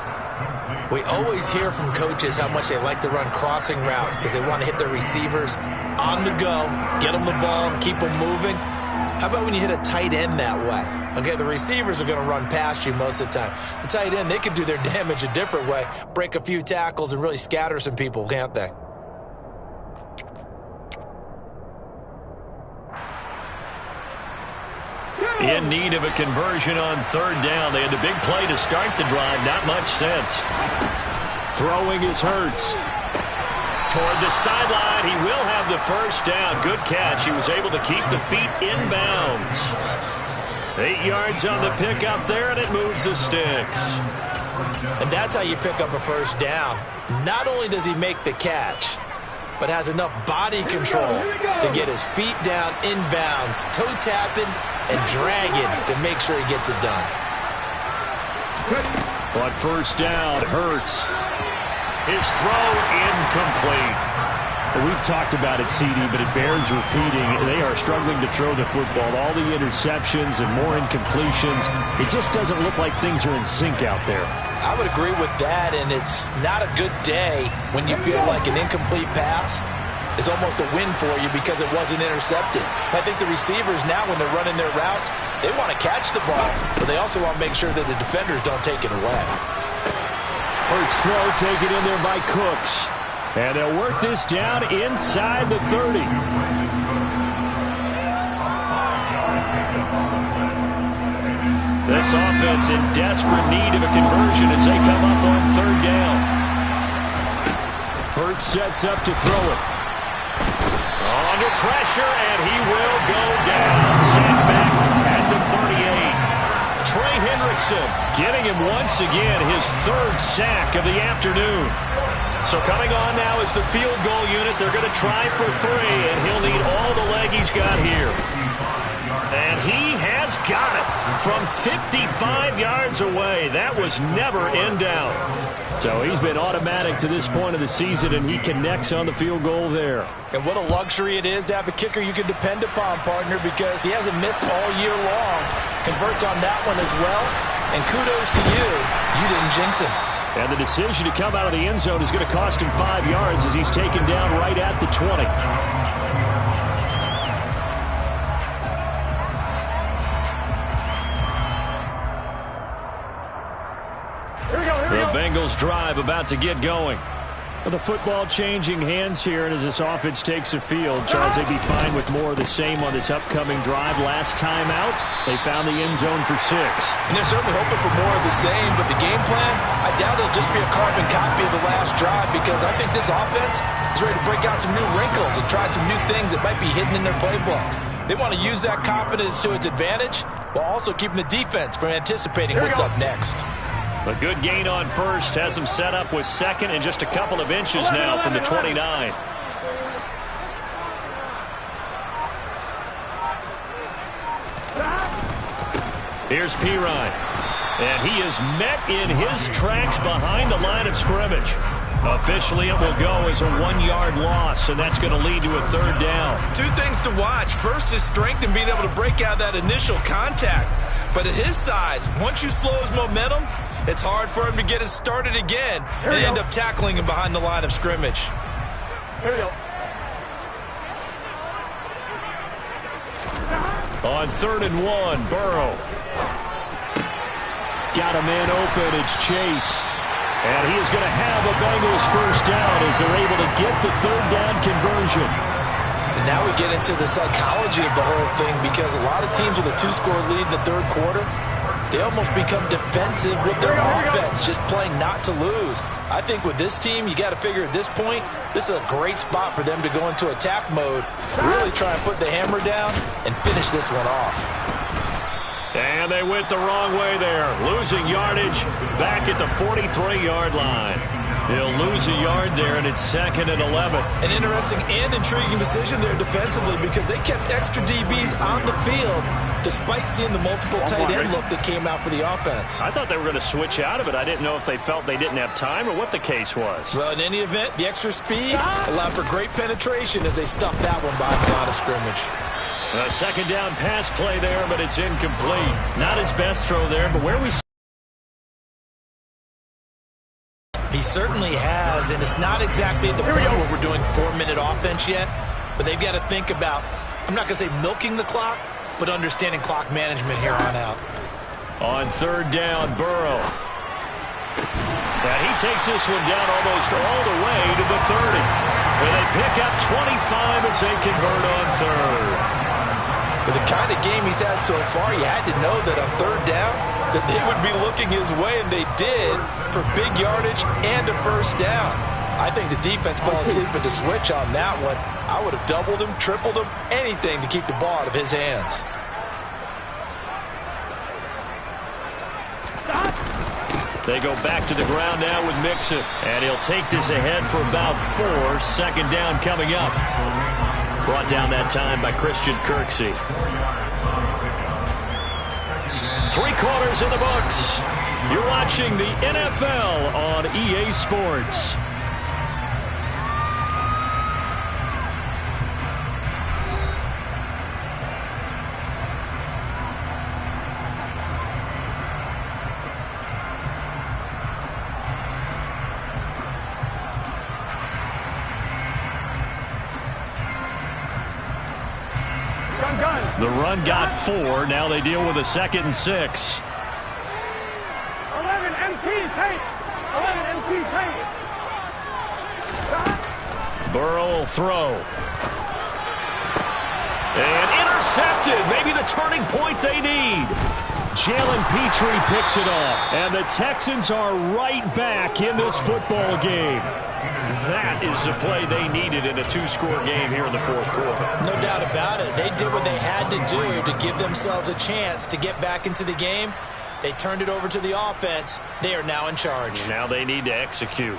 Speaker 9: We always hear from coaches how much they like to run crossing routes because they want to hit their receivers on the go, get them the ball, and keep them moving. How about when you hit a tight end that way? Okay, the receivers are going to run past you most of the time. The tight end, they could do their damage a different way, break a few tackles, and really scatter some people, can't they?
Speaker 8: In need of a conversion on third down. They had the big play to start the drive. Not much sense.
Speaker 5: Throwing is Hurts.
Speaker 8: Toward the sideline. He will have the first down. Good catch. He was able to keep the feet in bounds. 8 yards on the pickup there, and it moves the sticks.
Speaker 9: And that's how you pick up a first down. Not only does he make the catch, but has enough body control to get his feet down in bounds, toe tapping and dragging to make sure he gets it done.
Speaker 5: On first down, Hurts.
Speaker 8: His throw incomplete.
Speaker 5: We've talked about it, CD, but it bears repeating. They are struggling to throw the football. All the interceptions and more incompletions. It just doesn't look like things are in sync out there.
Speaker 9: I would agree with that, and it's not a good day when you feel like an incomplete pass is almost a win for you because it wasn't intercepted. I think the receivers now, when they're running their routes, they want to catch the ball, but they also want to make sure that the defenders don't take it away.
Speaker 5: Hurts throw taken in there by Cooks. And they'll work this down inside the 30.
Speaker 8: This offense in desperate need of a conversion as they come up on third down.
Speaker 5: Hurts sets up to throw it.
Speaker 8: Under pressure, and he will go down. Sacked back at the 38. Trey Hendrickson getting him once again his third sack of the afternoon. So coming on now is the field goal unit. They're going to try for 3, and he'll need all the leg he's got here. And he has got it from 55 yards away. That was never in doubt.
Speaker 5: So he's been automatic to this point of the season, and he connects on the field goal there.
Speaker 9: And what a luxury it is to have a kicker you can depend upon, partner, because he hasn't missed all year long. Converts on that one as well. And kudos to you. You didn't jinx him.
Speaker 5: And the decision to come out of the end zone is going to cost him 5 yards as he's taken down right at the 20.
Speaker 8: The Bengals drive about to get going.
Speaker 5: Well, the football changing hands here, and as this offense takes the field, Charles, they'd be fine with more of the same on this upcoming drive. Last time out, they found the end zone for 6.
Speaker 9: And they're certainly hoping for more of the same, but the game plan, I doubt it'll just be a carbon copy of the last drive, because I think this offense is ready to break out some new wrinkles and try some new things that might be hidden in their playbook. They want to use that confidence to its advantage while also keeping the defense from anticipating what's up next.
Speaker 8: A good gain on first has him set up with second and just a couple of inches now from the 29. Here's Pirine. And he is met in his tracks behind the line of scrimmage. Officially, it will go as a 1-yard loss, and that's going to lead to a third down.
Speaker 9: 2 things to watch. First is strength and being able to break out that initial contact. But at his size, once you slow his momentum, it's hard for him to get it started again and end up tackling him behind the line of scrimmage.
Speaker 7: Here we go.
Speaker 8: On 3rd and 1, Burrow.
Speaker 5: Got a man open. It's Chase. And he is going to have a Bengals first down as they're able to get the third down conversion.
Speaker 9: And now we get into the psychology of the whole thing, because a lot of teams with a 2-score lead in the third quarter, they almost become defensive with their offense, just playing not to lose. I think with this team, you got to figure at this point, this is a great spot for them to go into attack mode, really try and put the hammer down and finish this one off.
Speaker 8: And they went the wrong way there, losing yardage back at the 43-yard line. They'll lose a yard there, and it's 2nd and 11.
Speaker 9: An interesting and intriguing decision there defensively, because they kept extra DBs on the field despite seeing the multiple tight end look that came out for the offense.
Speaker 8: I thought they were going to switch out of it. I didn't know if they felt they didn't have time or what the case was.
Speaker 9: Well, in any event, the extra speed allowed for great penetration as they stuffed that one behind the line of scrimmage.
Speaker 8: A 2nd down pass play there, but it's incomplete. Not his best throw there, but where we...
Speaker 9: He certainly has, and it's not exactly at the point where we're doing 4-minute offense yet, but they've got to think about, I'm not going to say milking the clock, but understanding clock management here on out.
Speaker 8: On 3rd down, Burrow. And he takes this one down almost all the way to the 30. And they pick up 25 as they convert on 3rd.
Speaker 6: With the kind of game he's had so far, you had to know that on third down, that they would be looking his way, and they did, for big yardage and a first down. I think the defense fell asleep at the switch on that one. I would have doubled him, tripled him, anything to keep the ball out of his hands.
Speaker 8: They go back to the ground now with Mixon, and he'll take this ahead for about 4. Second down coming up. Brought down that time by Christian Kirksey. 3 quarters in the books. You're watching the NFL on EA Sports. The run got 4. Now they deal with a 2nd and 6.
Speaker 7: 11 MT tape. 11 MT tape.
Speaker 8: Burrow will throw. And intercepted. Maybe the turning point they need. Jalen Petrie picks it off. And the Texans are right back in this football game. That is the play they needed in a 2-score game here in the 4th quarter.
Speaker 6: No doubt about it. They did what they had to do to give themselves a chance to get back into the game. They turned it over to the offense. They are now in charge.
Speaker 8: Now they need to execute.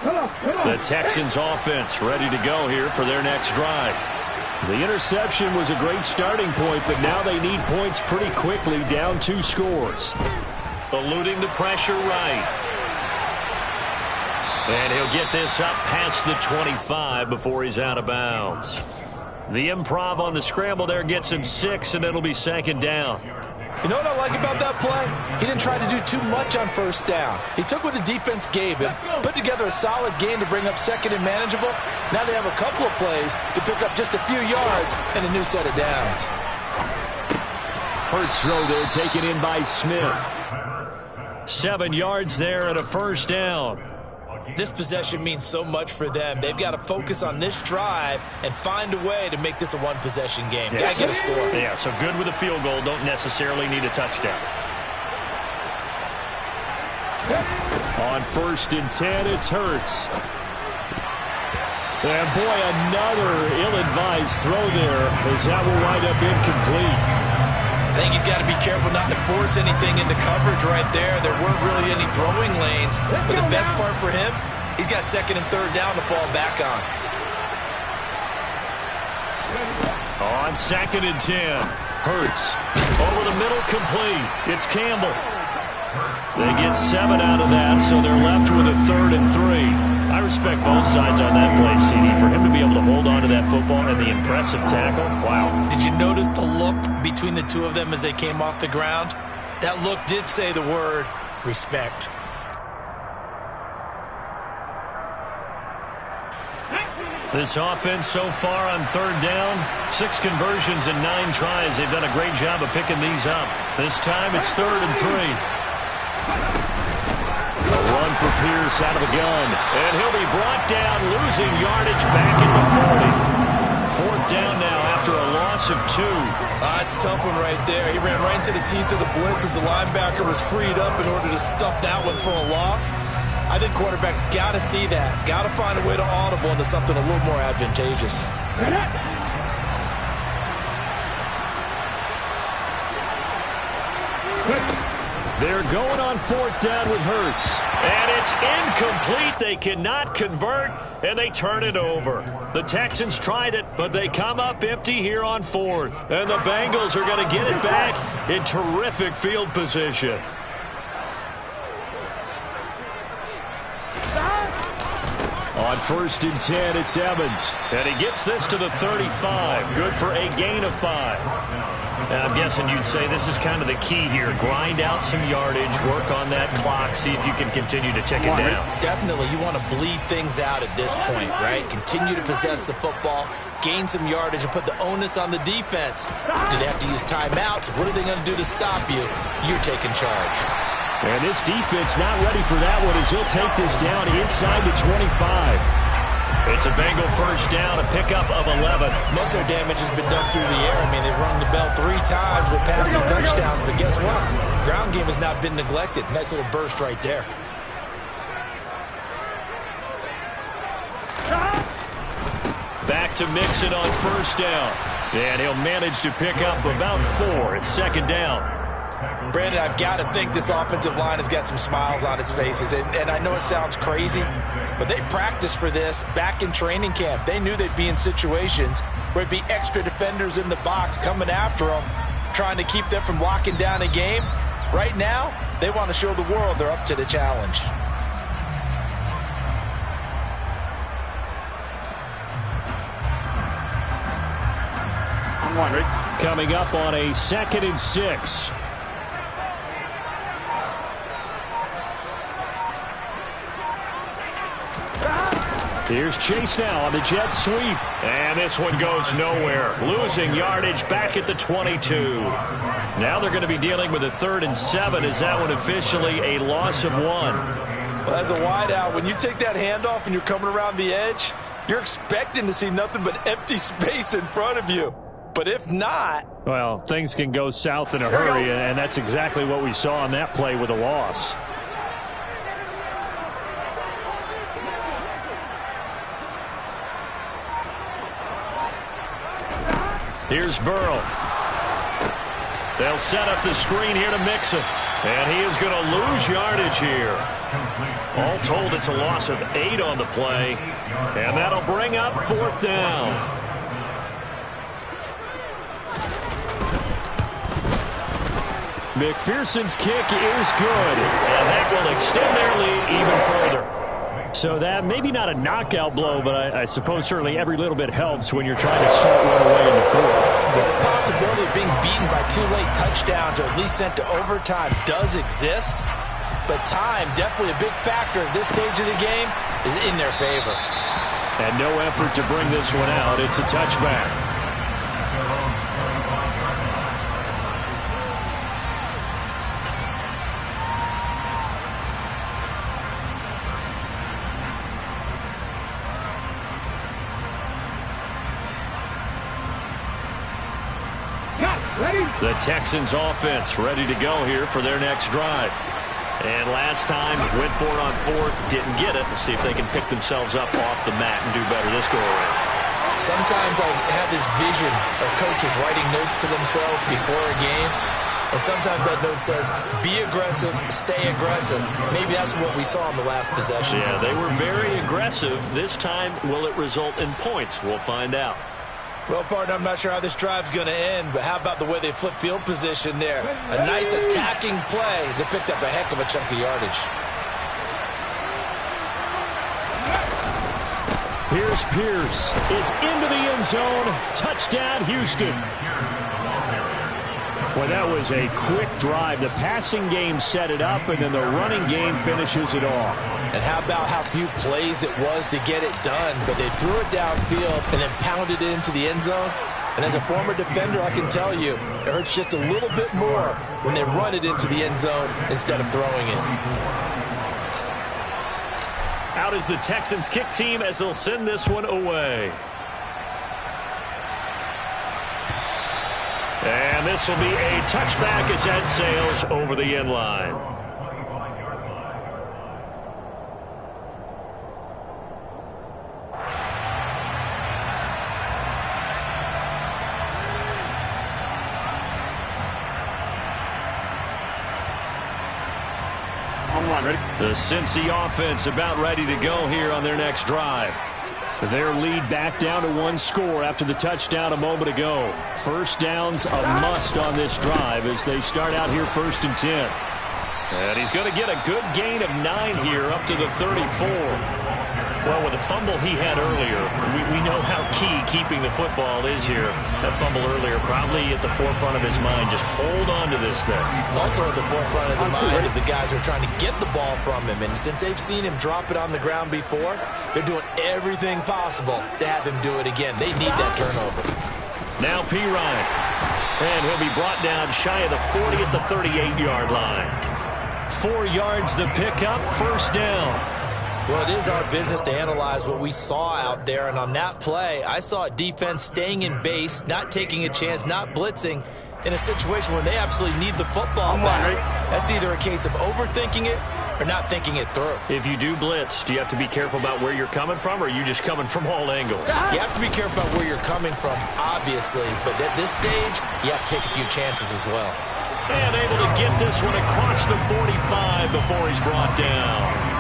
Speaker 8: The Texans offense ready to go here for their next drive. The interception was a great starting point, but now they need points pretty quickly, down 2 scores. Eluding the pressure right. And he'll get this up past the 25 before he's out of bounds. The improv on the scramble there gets him 6, and it'll be 2nd down.
Speaker 6: You know what I like about that play? He didn't try to do too much on first down. He took what the defense gave him, put together a solid game to bring up 2nd and manageable. Now they have a couple of plays to pick up just a few yards and a new set of downs.
Speaker 5: Hurts throw there, taken in by Smith.
Speaker 8: 7 yards there and a first down.
Speaker 6: This possession means so much for them. They've got to focus on this drive and find a way to make this a one-possession game. Got to get a score.
Speaker 8: Yeah, so good with a field goal. Don't necessarily need a touchdown.
Speaker 5: On 1st and 10, it's Hurts. And boy, another ill-advised throw there, as that will wind up incomplete.
Speaker 6: I think he's got to be careful not to force anything into coverage right there. There weren't really any throwing lanes. But the best part for him, he's got 2nd and 3rd down to fall back on.
Speaker 8: On 2nd and 10, Hurts. Over the middle, complete. It's Campbell. They get 7 out of that, so they're left with a 3rd and 3. I respect both sides on that play, CD. For him to be able to hold on to that football and the impressive tackle, wow.
Speaker 6: Did you notice the look between the two of them as they came off the ground? That look did say the word respect.
Speaker 8: This offense so far on 3rd down, 6 conversions and 9 tries. They've done a great job of picking these up. This time it's 3rd and 3.
Speaker 5: A run for Pierce out of the gun.
Speaker 8: And he'll be brought down, losing yardage back at the 40. 4th down now after a loss of 2.
Speaker 6: It's a tough one right there. He ran right into the teeth of the blitz as the linebacker was freed up in order to stuff that one for a loss. I think quarterbacks got to see that. Got to find a way to audible into something a little more advantageous.
Speaker 5: They're going on 4th down with Hurts.
Speaker 8: And it's incomplete. They cannot convert, and they turn it over. The Texans tried it, but they come up empty here on 4th. And the Bengals are going to get it back in terrific field position.
Speaker 5: On 1st and 10, it's Evans.
Speaker 8: And he gets this to the 35. Good for a gain of 5. Now, I'm guessing you'd say this is kind of the key here. Grind out some yardage, work on that clock, see if you can continue to tick it down.
Speaker 6: Definitely, you want to bleed things out at this point, right? Continue to possess the football, gain some yardage, and put the onus on the defense. Do they have to use timeouts? What are they going to do to stop you? You're taking charge.
Speaker 5: And this defense not ready for that one as he'll take this down inside the 25.
Speaker 8: It's a Bengal first down, a pickup of 11.
Speaker 9: Most of their damage has been done through the air. I mean, they've rung the bell 3 times with passing touchdowns, but guess what? Ground game has not been neglected. Nice little burst right there.
Speaker 8: Back to Mixon on first down. And he'll manage to pick up about 4. It's second down.
Speaker 9: Brandon, I've got to think this offensive line has got some smiles on its faces. And I know it sounds crazy, but they practiced for this back in training camp. They knew they'd be in situations where it'd be extra defenders in the box coming after them, trying to keep them from locking down a game. Right now, they want to show the world they're up to the challenge.
Speaker 5: Coming up on a 2nd and 6. Here's Chase now on the jet sweep.
Speaker 8: And this one goes nowhere. Losing yardage back at the 22. Now they're going to be dealing with a 3rd and 7. Is that one officially a loss of 1?
Speaker 9: Well, as a wideout, when you take that handoff and you're coming around the edge, you're expecting to see nothing but empty space in front of you. But if not...
Speaker 5: Well, things can go south in a hurry, and that's exactly what we saw on that play with a loss. Here's Burrow. They'll set up the screen here to Mixon. And he is going to lose yardage here. All told, it's a loss of 8 on the play. And that'll bring up 4th down. McPherson's kick is good, and that will extend their lead even further. So that maybe not a knockout blow, but I suppose certainly every little bit helps when you're trying to sort one away in the 4th.
Speaker 9: Well, the possibility of being beaten by 2 late touchdowns or at least sent to overtime does exist, but time, definitely a big factor at this stage of the game, is in their favor.
Speaker 5: And no effort to bring this one out. It's a touchback. The Texans offense ready to go here for their next drive. And last time went for it on 4th, didn't get it. We'll see if they can pick themselves up off the mat and do better this go around.
Speaker 9: Sometimes I have this vision of coaches writing notes to themselves before a game. And sometimes that note says, be aggressive, stay aggressive. Maybe that's what we saw in the last possession.
Speaker 8: Yeah, they were very aggressive. This time, will it result in points? We'll find out.
Speaker 9: Well, partner, I'm not sure how this drive's going to end, but how about the way they flip field position there? A nice attacking play that picked up a heck of a chunk of yardage.
Speaker 5: Here's Pierce. Is into the end zone. Touchdown, Houston. Well, that was a quick drive. The passing game set it up, and then the running game finishes it off.
Speaker 9: And how about how few plays it was to get it done, but they threw it downfield and then pounded it into the end zone. And as a former defender, I can tell you, it hurts just a little bit more when they run it into the end zone instead of throwing it.
Speaker 8: Out is the Texans kick team as they'll send this one away. And this will be a touchback as that sails over the end line. The Cincy offense about ready to go here on their next drive. Their lead back down to 1 score after the touchdown a moment ago. First down's a must on this drive as they start out here 1st and 10. And he's going to get a good gain of 9 here up to the 34. Well, with the fumble he had earlier, we know how key keeping the football is here. That fumble earlier probably at the forefront of his mind. Just hold on to this thing.
Speaker 9: It's also at the forefront of the mind of the guys who are trying to get the ball from him. And since they've seen him drop it on the ground before, they're doing everything possible to have him do it again. They need that turnover.
Speaker 8: Now P. Ryan. And he'll be brought down shy of the 40 at the 38-yard line. 4 yards the pickup, first down.
Speaker 9: Well, it is our business to analyze what we saw out there, and on that play, I saw a defense staying in base, not taking a chance, not blitzing in a situation where they absolutely need the football back. That's either a case of overthinking it or not thinking it through.
Speaker 8: If you do blitz, do you have to be careful about where you're coming from, or are you just coming from all angles?
Speaker 9: You have to be careful about where you're coming from, obviously, but at this stage, you have to take a few chances as well.
Speaker 8: And able to get this one across the 45 before he's brought down.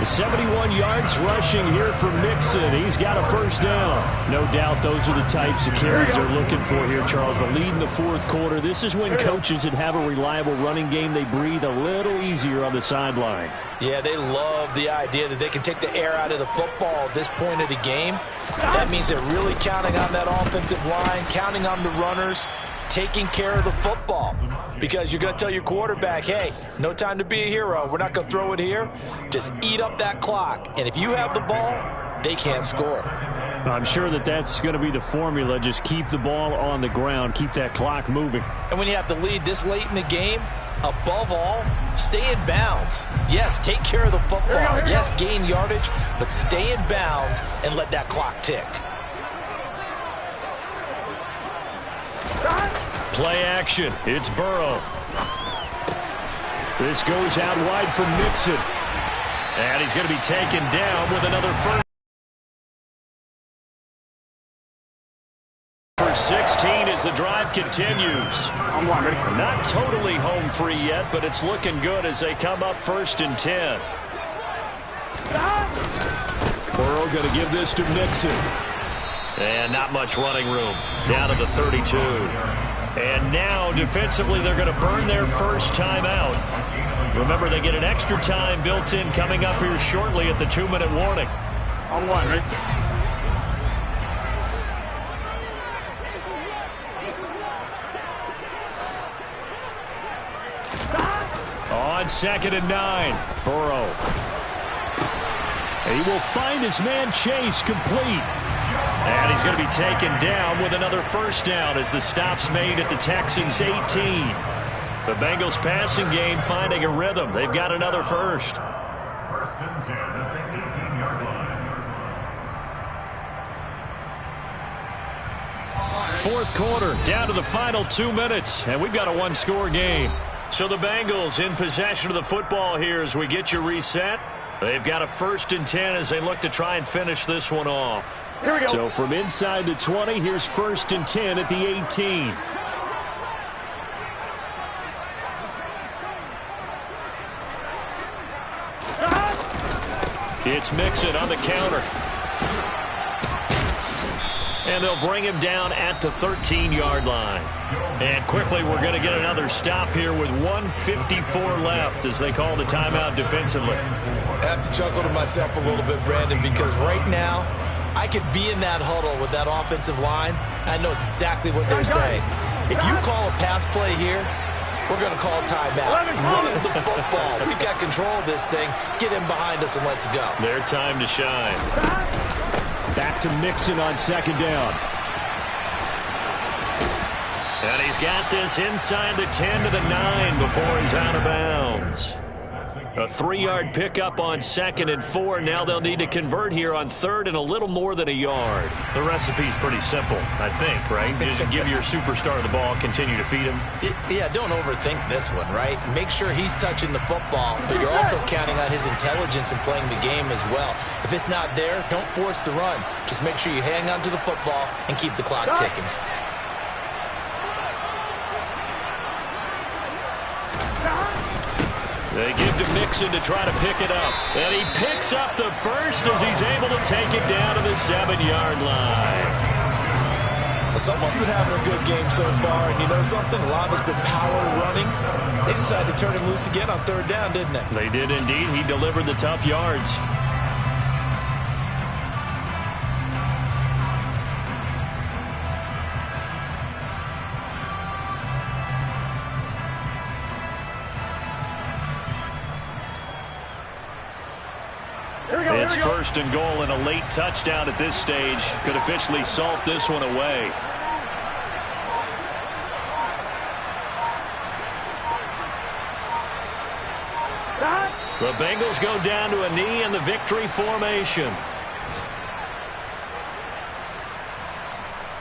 Speaker 8: 71 yards rushing here for Mixon. He's got a first down. No doubt those are the types of carries they're looking for here, Charles. The lead in the fourth quarter. This is when coaches that have a reliable running game, they breathe a little easier on the sideline.
Speaker 9: Yeah, they love the idea that they can take the air out of the football at this point of the game. That means they're really counting on that offensive line, counting on the runners, taking care of the football. Because you're going to tell your quarterback, hey, no time to be a hero. We're not going to throw it here. Just eat up that clock. And if you have the ball, they can't score.
Speaker 5: I'm sure that that's going to be the formula. Just keep the ball on the ground. Keep that clock moving.
Speaker 9: And when you have the lead this late in the game, above all, stay in bounds. Yes, take care of the football. Yes, gain yardage, but stay in bounds and let that clock tick.
Speaker 8: Play action. It's Burrow.
Speaker 5: This goes out wide for Mixon.
Speaker 8: And he's going to be taken down with another first. For 16 as the drive continues. Not totally home free yet, but it's looking good as they come up 1st and 10.
Speaker 5: Burrow going to give this to Mixon.
Speaker 8: And not much running room. Down to the 32. And now, defensively, they're going to burn their first time out. Remember, they get an extra time built in coming up here shortly at the 2-minute warning.
Speaker 7: On one, right?
Speaker 8: On 2nd and 9, Burrow.
Speaker 5: He will find his man Chase complete.
Speaker 8: And he's going to be taken down with another first down as the stop's made at the Texans' 18. The Bengals passing game finding a rhythm. They've got another first.
Speaker 10: 1st and 10 at the 18-yard line.
Speaker 8: Fourth quarter, down to the final 2 minutes, and we've got a one-score game. So the Bengals in possession of the football here as we get you reset. They've got a 1st and 10 as they look to try and finish this one off.
Speaker 7: Here we go.
Speaker 5: So from inside the 20, here's 1st and 10 at the 18.
Speaker 8: It's Mixon on the counter. And they'll bring him down at the 13-yard line. And quickly we're going to get another stop here with 1:54 left as they call the timeout defensively.
Speaker 9: I have to chuckle to myself a little bit, Brandon, because right now I could be in that huddle with that offensive line. I know exactly what they're saying. If you call a pass play here, we're going to call timeout. Run the football. We've got control of this thing. Get him behind us and let's go.
Speaker 8: Their time to shine.
Speaker 5: Back to Mixon on 2nd down.
Speaker 8: And he's got this inside the 10 to the 9 before he's out of bounds. A 3-yard pickup on 2nd and 4. Now they'll need to convert here on 3rd and a little more than a yard. The recipe's pretty simple, I think, right? Just give your superstar the ball, continue to feed him.
Speaker 9: Yeah, don't overthink this one, right? Make sure he's touching the football, but you're also counting on his intelligence and playing the game as well. If it's not there, don't force the run. Just make sure you hang on to the football and keep the clock ticking.
Speaker 8: They give to Mixon to try to pick it up. And he picks up the first as he's able to take it down to the 7-yard line.
Speaker 9: Well, someone's been having a good game so far, and you know something? A lot of it's been power running. They decided to turn him loose again on 3rd down, didn't they?
Speaker 8: They did indeed. He delivered the tough yards. It's 1st and goal and a late touchdown at this stage. Could officially salt this one away. The Bengals go down to a knee in the victory formation.